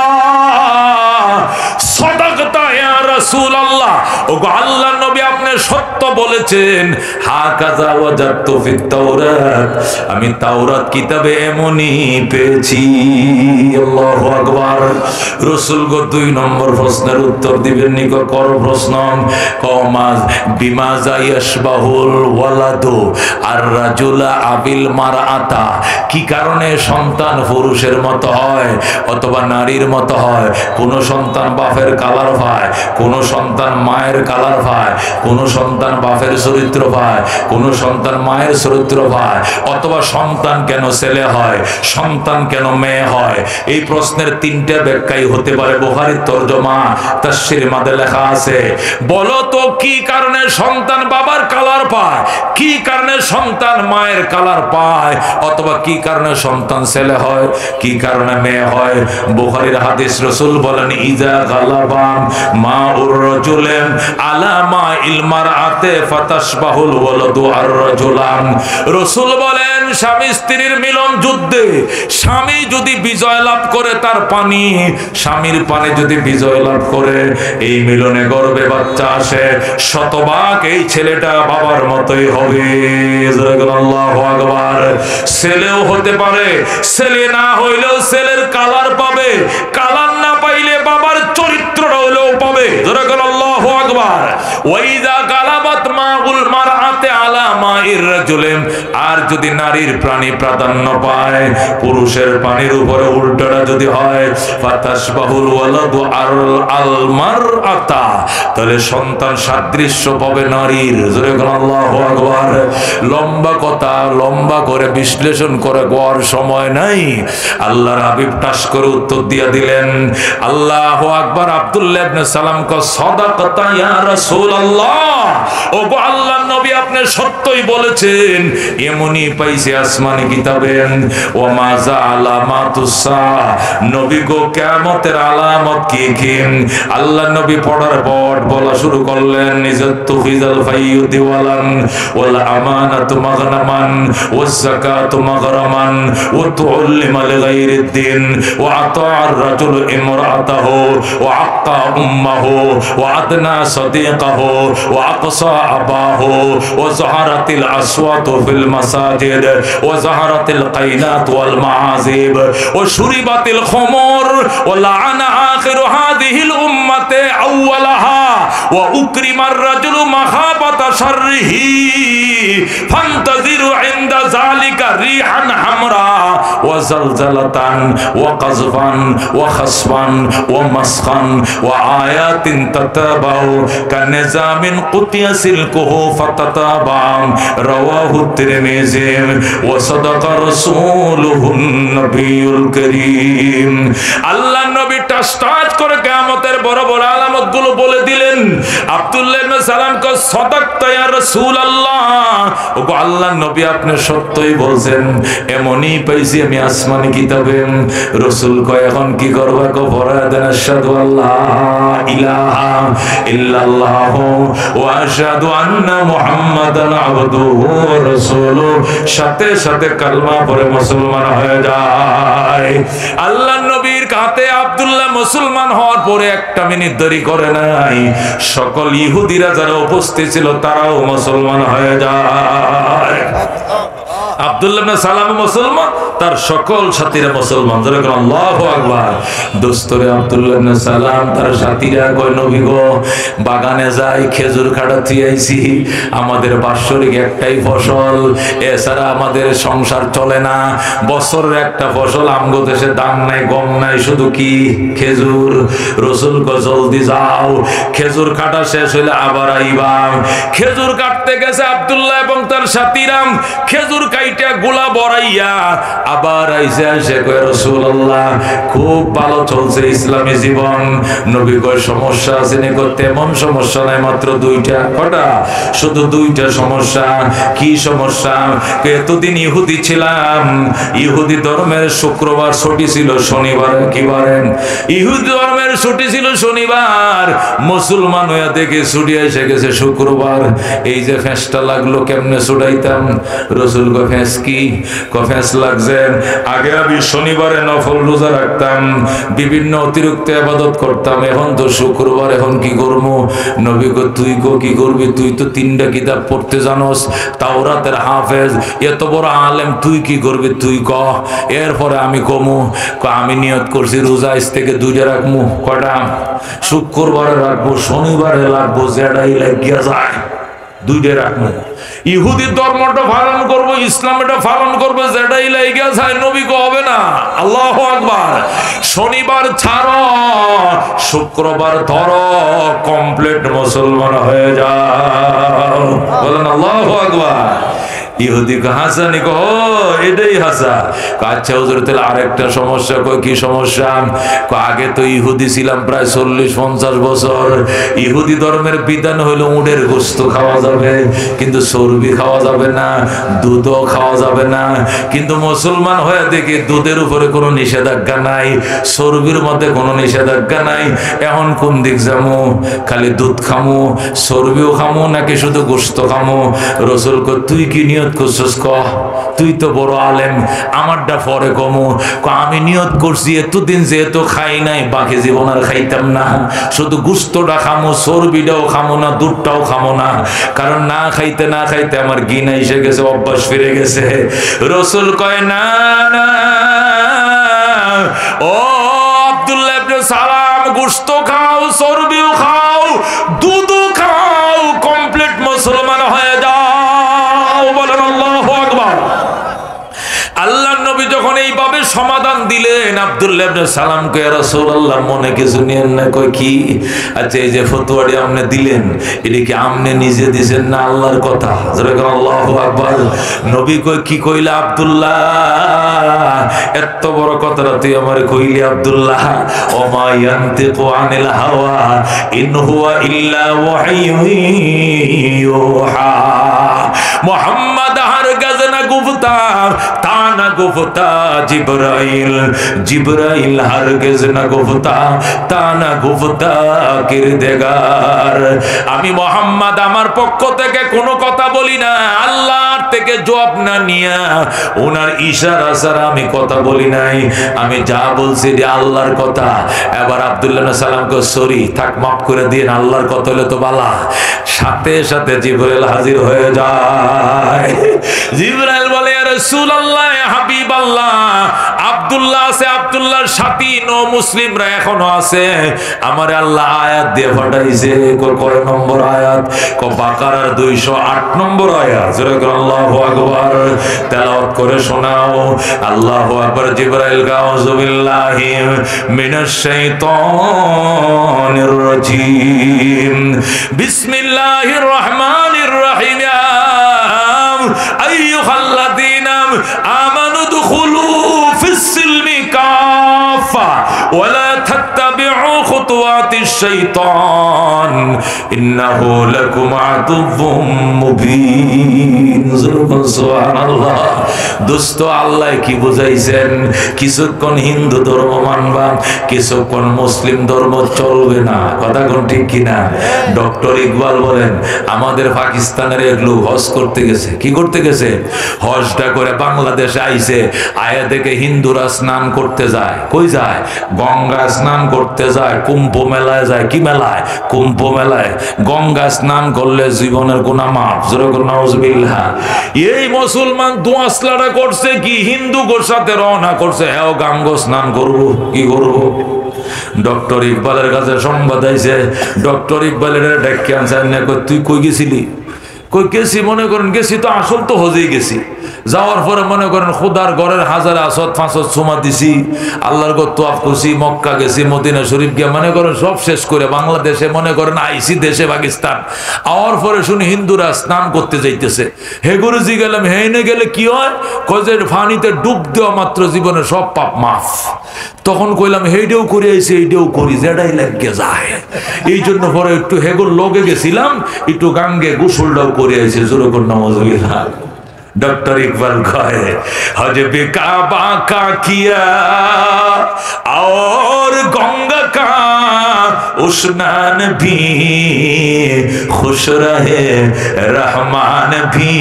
সাদাকতা ইয়া রাসূলুল্লাহ। ওগো আল্লাহর নবী আপনি সত্য বলেছেন। হাকাযা ওয়াজাদতু ফিত তাওরাত, আমি তাওরাত কিতাবে এমনই পেয়েছি। আল্লাহু আকবার। রাসূল গো 2 নম্বর প্রশ্নের উত্তর দিবেন নি? কর প্রশ্ন। কমাজ বিমাজা ইয়াশবাহুল ওয়ালাদু আর রাজুলা আবিল মারআতা, কি কারণে সন্তান পুরুষের মতো হয় অথবা নারীর মতো হয়? কোন সন্তান বাপের কালার পায়, কোন সন্তান মায়ের কালার পায়। কোন সন্তান বাপের চরিত্র পায়, কোন সন্তান মায়ের চরিত্র পায়, অথবা সন্তান কেন ছেলে হয়, সন্তান কেন মেয়ে হয়? এই প্রশ্নের তিনটা ব্যাখ্যাই হতে পারে। বুখারীর তরজমা তাফসীর মাঝে লেখা আছে, বলো তো কি কারণে সন্তান বাবার কালার পায়, কি কারণে সন্তান মায়ের কালার পায়, অথবা কি কারণে সন্তান ছেলে হয়, কি কারণে মেয়ে হয়? বুখারীর হাদিস, রাসূল বলেন, ইজা গালাবান মাউর রাজুলিন আলা মাইল মারআতি ফাতাশবাহুল ওয়ালাদু আর রাজুলান। রাসূল বলেন, স্বামী স্ত্রীর মিলন যুদ্ধে স্বামী যদি বিজয় লাভ করে, তার পানি, স্বামীর পানি যদি বিজয় লাভ করে, এই মিলনে গর্ভে বাচ্চা আসে, শতভাগ এই ছেলেটা বাবার মতোই হবে। আল্লাহু আকবার। ছেলেও হতে পারে, ছেলে না হইলেও ছেলের কালার পাবে, কালার না পাইলে বাবার চরিত্রটা হইলেও পাবে। আল্লাহু আকবার। ওয়াইদা গালাবাত মাউল মারআতি আলা মাইর রাজুলিন, আর যদি নারীর প্রাণী প্রাধান্য পায়, পুরুষের পানির উপরে উল্টোটা যদি হয়, ফাতাশবাহুল ওয়ালাদু আল মারআতা, তাহলে সন্তান সাদৃশ্য পাবে নারীর। আল্লাহু আকবার। লম্বা কথা, লম্বা করে বিশ্লেষণ করে গোয়ার সময় নাই। আল্লাহর হাবিব টাস করে উত্তর দিয়ে দিলেন, আল্লাহু আকবার। আব্দুল্লাহ ইবনে সালাম ক সাদাকাতা ইয়া রাসূলুল্লাহ, ওগো আল্লাহর নবী, আপনি সত্যই বলেছেন। এমনই পাইছে আসমানি কিতাবে, ওয়া মা যা আলামাতুস সা, নবী গো কিয়ামতের আলামত কি কি? আল্লাহর নবী পড়ার পর বলা শুরু করলেন, ইজাতু ফিজাল ফাইয়ুদি ওয়ালান ওয়াল আমানাতু মাগনামান ওয়াজ যাকাতু মাগরামান ওয়া তুউল্লিমা লিগাইরিদ দিন ওয়া আতা'আর রাজুলু ইমরাআতাহু ওয়া আক্কা উম্মাহু ওয়া আদনা সাদিকাহু ওয়া আকসা আবাহু ওয়া যাহারাতিল আসওয়াতু ফিল মাসাজিদ ওয়া যাহারাতিল কাইনাত ওয়াল মাআজিব ওয়া শুরিবাতিল খুমুর ওয়া লা'আনা আখিরু হাযিহিল উম্মাতি আউওয়ালাহা ওয়া উকরিমার রাজুলু মাখাবাতা শাররিহি ফান্তাযিরু ইনদা যালিকা রিহান হামরা ওয়া জালজালাতান ওয়া কাযফান ওয়া খাসফান ওয়া মাসখান ওয়া আয়াতিন তাতাবাউ কানিজামিন কুতিয়া সিলকুহু ফাতাতাবাউ। রাওয়াহু তিরমিজি ওয়া সাদাকা রাসূলুহুন নবিয়ুল কারীম। আল্লাহ নবী টাস করে কিয়ামতের বড় বড় আলামতগুলো বলে দিলেন। আব্দুল্লাহ ইবনে সালাম ক সাদাকতা ইয়া রাসূলুল্লাহ, ওগো আল্লাহর নবী, আপনি সত্যই বলছেন, এমনই পাইছি আমি আসমানি কিতাবে। রাসূল কয়, এখন কি করবা? কো পড়া দেন, আশহাদু আল্লা ইলাহা ইল্লাল্লাহু ওয়া আশহাদু আন্না মুহাম্মাদান আবদুহু ওয়া রাসূলুহু, সাথে সাথে কালমা পড়ে মুসলমান হয়ে যায়। আল্লাহর নবীর হাতে আব্দুল্লাহ মুসলমান হওয়ার পরে একটা মিনিট দেরি করে নাই, সকল ইহুদিরা যারা উপস্থিত ছিল তারাও মুসলমান হয়ে যায়। আব্দুল্লাহ ইবনে সালাম মুসলমান, তার সকল সাথীরা মুসলমান। আল্লাহু আকবার। দোস্তরে আব্দুল্লাহ ইবনে সালাম তার সাথীরা কয়, নবী গো, বাগানে যাই, খেজুর কাটাতে আইছি, আমাদের বাৎসরিক একটাই ফসল, এছাড়া আমাদের সংসার চলে না। বছরের একটা ফসল, আমগো দেশে ধান নাই, গম নাই, শুধু কি খেজুর। রাসূল কয়, জলদি যাও, খেজুর কাটা শেষ হইলে আবার আইবা। খেজুর কাটতে গেছে আব্দুল্লাহ এবং তার সাথীরা, খেজুর কাইটা গোলা বড়াইয়া আবার আইসা সে কয়, রাসূলুল্লাহ, খুব ভালো চলছে ইসলামী জীবন। নবী কয়, সমস্যা আছে নি? তেমন সমস্যা নাই, মাত্র দুইটা। কটা? শুধু দুইটা সমস্যা। কি সমস্যা? এতদিন ইহুদি ছিলাম, ইহুদি ধর্মের শুক্রবার ছুটি ছিল, শনিবার কি বারে? ইহুদি ধর্মের ছুটি ছিল শনিবার, মুসলমান হইয়া দেখে ছুটি এসে গেছে শুক্রবার। এই যে ফেঁসটা লাগলো, কেমনে ছুটাইতাম? রাসূল কয়, ফেঁস কি? কয়, ফেঁস লাগছে, আগে আমি শনিবারে নফল রোজা রাখতাম, বিভিন্ন অতিরিক্ত ইবাদত করতাম, এখন তো শুক্রবার, এখন কি করবো? নবী কয়, তুই গো কি করবি? তুই তো 3টা কিতাব পড়তে জানোস, তাওরাতের হাফেজ, এত বড় আলেম, তুই কি করবি? তুই ক। এরপরে আমি কমু, আমি নিয়ত করছি রোজা আজ থেকে 2টা রাখবো। কটা? শুক্রবারে রাখবো, শনিবারে রাখবো, যেটাই লাগিয়া যায়। দুইটাই রাখবো। ইহুদি ধর্মটা পালন করব, ইসলামটা পালন করবো, যেটাই লাইগা যায় নবী হবে না। আল্লাহু আকবার। শনিবার ছাড়ো, শুক্রবার ধরো, কমপ্লিট মুসলমান হয়ে যাও। বলেন আল্লাহু আকবার। ইহুদি হাসানি কো এটাই হাসা। আচ্ছা হুজুর তাহলে আরেকটা সমস্যা। কই কি সমস্যা? আগে তো ইহুদি ছিলাম প্রায় 40-50 বছর। ইহুদি ধর্মের বিধান হইলো উটের গোশত খাওয়া যাবে, কিন্তু চর্বি খাওয়া যাবে না, দুধও খাওয়া যাবে না। কিন্তু মুসলমান হয়ে দেখি দুধের উপরে কোনো নিষেধাজ্ঞা নাই, চর্বির মধ্যে কোনো নিষেধাজ্ঞা নাই। এখন কোন দিক যাবো? খালি দুধ খামু, চর্বিও খামু, নাকি শুধু গোশত খামু? রসুল কো তুই কি নিয়ত করছিস? ক তুই তো বড় আলেম, আমারটা পরে কমু। আমি নিয়ত করছি এতদিন যেহেতু খাই নাই, বাকি জীবন আর খাইতাম না, শুধু গুস্তটা খামো, চর্বিটাও খামো না, দুধটাও খামো না। কারণ না খাইতে না খাইতে আমার গিনা এসে গেছে, অভ্যাস ফিরে গেছে। রসুল কয় না না, ও আব্দুল্লাহ ইবনে সালাম, গোশত খাও, চর্বিও খাও, দুধও খাও, কমপ্লিট মুসলমান হয়ে যাও। বলেন আল্লাহু আকবার। আল্লাহর নবী যখন এইভাবে সমাধান দিলেন, আব্দুল্লাহ ইবনে সালামকে, ইয়া রাসূলুল্লাহ মনে কিছু নিয়েন না। কই কি? আচ্ছা এই যে ফতোয়াটি আপনি দিলেন, এটা কি আপনি নিজে দিবেন না আল্লাহর কথা? জোরে বলেন আল্লাহু আকবার। নবী কই কি কইলা? আব্দুল্লাহ এত বড় কথাটা তুই আমারে কইলি আব্দুল্লাহ? ওমা ইয়ানতিকু আনিল হাওয়া ইন হুয়া ইল্লা ওয়াহয়ুন ইউহা। মুহাম্মদ হরগজ না গুফতা, তা না গুফতা জিবরাইল, জিবরাইল হরগজ না গুফতা, তা না গুফতা কিরদেগার। আমি মুহাম্মদ আমার পক্ষ থেকে কোনো কথা বলি না, আল্লাহর থেকে জবাব না নিয়া ওনার ইশারা ছাড়া আমি কথা বলি নাই। আমি যা বলছি যে আল্লাহর কথা। এবার আব্দুল্লাহ ইবনে সালামকে সরি, থাক মাফ করে দিন, আল্লাহর কথা হলে তো বালা। সাথে সাথে জিবরাইল হাজির হয়ে যায়। জিবরাইল বলে, ইয়া রাসূলুল্লাহ, ইয়া হাবিবাল্লাহ, আব্দুল্লাহ আছে, আব্দুল্লাহর সাথী নো মুসলিমরা এখনো আছে। আমার আল্লাহ আয়াত দিয়ে পাঠাইছে। কয় নম্বর আয়াত? বাকারার 208 নম্বর আয়াত। জোরে করে আল্লাহু আকবার। তেলাওয়াত করে শোনাও। আল্লাহু আকবার। জিবরাইল আউযু বিল্লাহি মিনাশ শাইতানির রাজিম। বিসমিল্লাহির রহমানির রহিম। আইয়ুহাল্লাযীনা আমানু দুখুলু ফিস-সিলমি কাফা ওয়া লা তাত্তাবিউ খুতুওয়াতিশ শাইতান ইন্নাহু লাকুম আদুউম মুবিন। সুবহানাল্লাহ। দোস্ত আল্লাহ কি বুঝাইছেন? কিছুক্ষণ হিন্দু ধর্ম মানবা, কিছুক্ষণ মুসলিম ধর্ম চলবে না। কথা কোন ঠিক কিনা? ডক্টর ইকবাল বলেন, আমাদের পাকিস্তানের এক লোক হজ করতে গেছে। কি করতে গেছে? হজটা করে বাংলাদেশে আইছে। আয়া দেখে হিন্দুরা স্নান করতে যায়। কই যায়? গঙ্গা স্নান করতে যায়, কুম্ভ মেলায় যায়। কি মেলায়? কুম্ভ মেলায়। গঙ্গা স্নান করলে জীবনের গুনাহ মাফ। জোরে করে নাউজুবিল্লাহ। এই মুসলমান দুয়াসলাটা করছে কি? হিন্দু গোর সাথে রওনা করছে, হ্যাঁ গাঙ্গো স্নান করব। কি করব? ডক্টর ইকবালের কাছে সংবাদ আইছে। ডক্টর ইকবালের ডেকে আনছে। তুই কই গেছিলি? কই গেছি, মনে করেন গেছি তো, আসল তো হজেই গেছি। যাওয়ার পরে মনে করেন খুদার ঘরের হাজারে আসদ ফাঁসদ সুমা দিছি, আল্লাহর ঘর তোয়াফ করছি, মক্কা গেছি, মদিনা শরীফ গিয়ে মনে করেন সব শেষ করে বাংলাদেশে মনে করেন আইসি দেশে পাকিস্তান। আওয়ার পরে শুনি হিন্দুরা স্নান করতে যাইতেছে। হে গুরুজি গেলাম, হেনে গেলে কি হয়? কজের ফানিতে ডুব দেওয়া মাত্র জীবনের সব পাপ মাফ। তখন কইলাম হেইটাও করে আইসি, এইটাও করি, যেটাই লাগে যায়। এই জন্য পরে একটু হেগুর লগে গেছিলাম, একটু গাঙ্গে গোসলটাও করে আইসি। জোরে করে নাউজুবিল্লাহ। डॉक्टर इकबाल कहे हज काबा का किया और गंगा का स्नान भी खुश रहे रहमान भी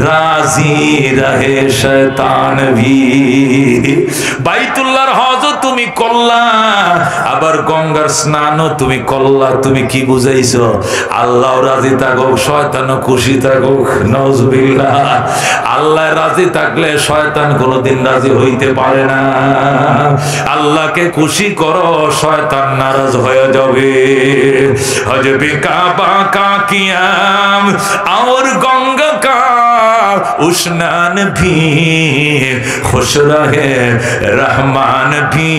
राजी रहे शैतान भी। বাইতুল্লাহর হজ তুমি তুমি করলা, আবার গঙ্গার স্নানও তুমি করলা। তুমি কি বুঝাইছো? আল্লাহ রাজি থাকুক, শয়তানও খুশি থাকুক। নাউজুবিল্লাহ। আল্লাহ রাজি থাকলে শয়তান কোনোদিন রাজি হইতে পারে না। আল্লাহকে খুশি করো, শয়তান নারাজ হয়ে যাবে। হজবে কাবা কা কিয়াম और गंगा का उस्नान भी खुश रहे रहमान भी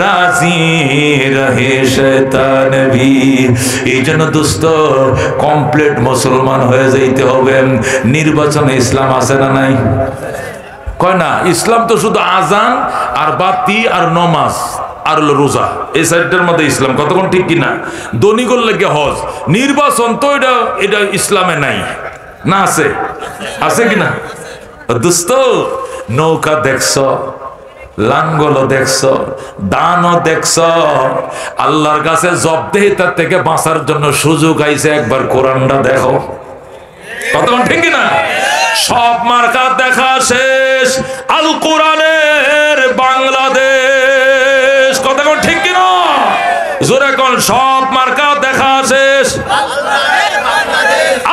राजी रहे शैतान भी। এই জন্য দোস্ত কমপ্লিট মুসলমান হয়ে যাইতে হবে। নির্বাচনে ইসলাম আছে না নাই? কয় না, ইসলাম তো শুধু আজান আর বাতি আর নমাজ আর হলো রোজা, এই সাইডটার মধ্যে ইসলাম। কতক্ষণ ঠিক কিনা? দনিগল লেগে হজ, নির্বাচন তো এটা ইসলামে নাই না? আছে, আছে কিনা দোস্ত? নৌকা দেখছ, লাঙ্গল দেখছ, দানও দেখছ। আল্লাহর কাছে জবাবদিহিতার থেকে বাঁচার জন্য সুযোগ আইছে, একবার কোরআনটা দেখো। কতক্ষণ ঠিক কিনা? সব মার্কা দেখা শেষ, আল কোরআনের বাংলাদেশ। কতক্ষণ ঠিক কিনা? জোরে কোন? সব মার্কা দেখা শেষ,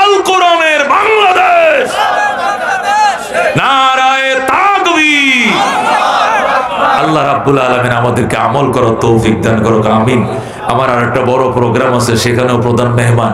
আল কোরআনের বাংলাদেশ। নারায়ে তাকবীর। আল্লাহ রাব্বুল আলামিন আমাদেরকে আমল করার তৌফিক দান করুক, আমিন। আমার আরেকটা বড় প্রোগ্রাম আছে, সেখানেও প্রধান মেহমান।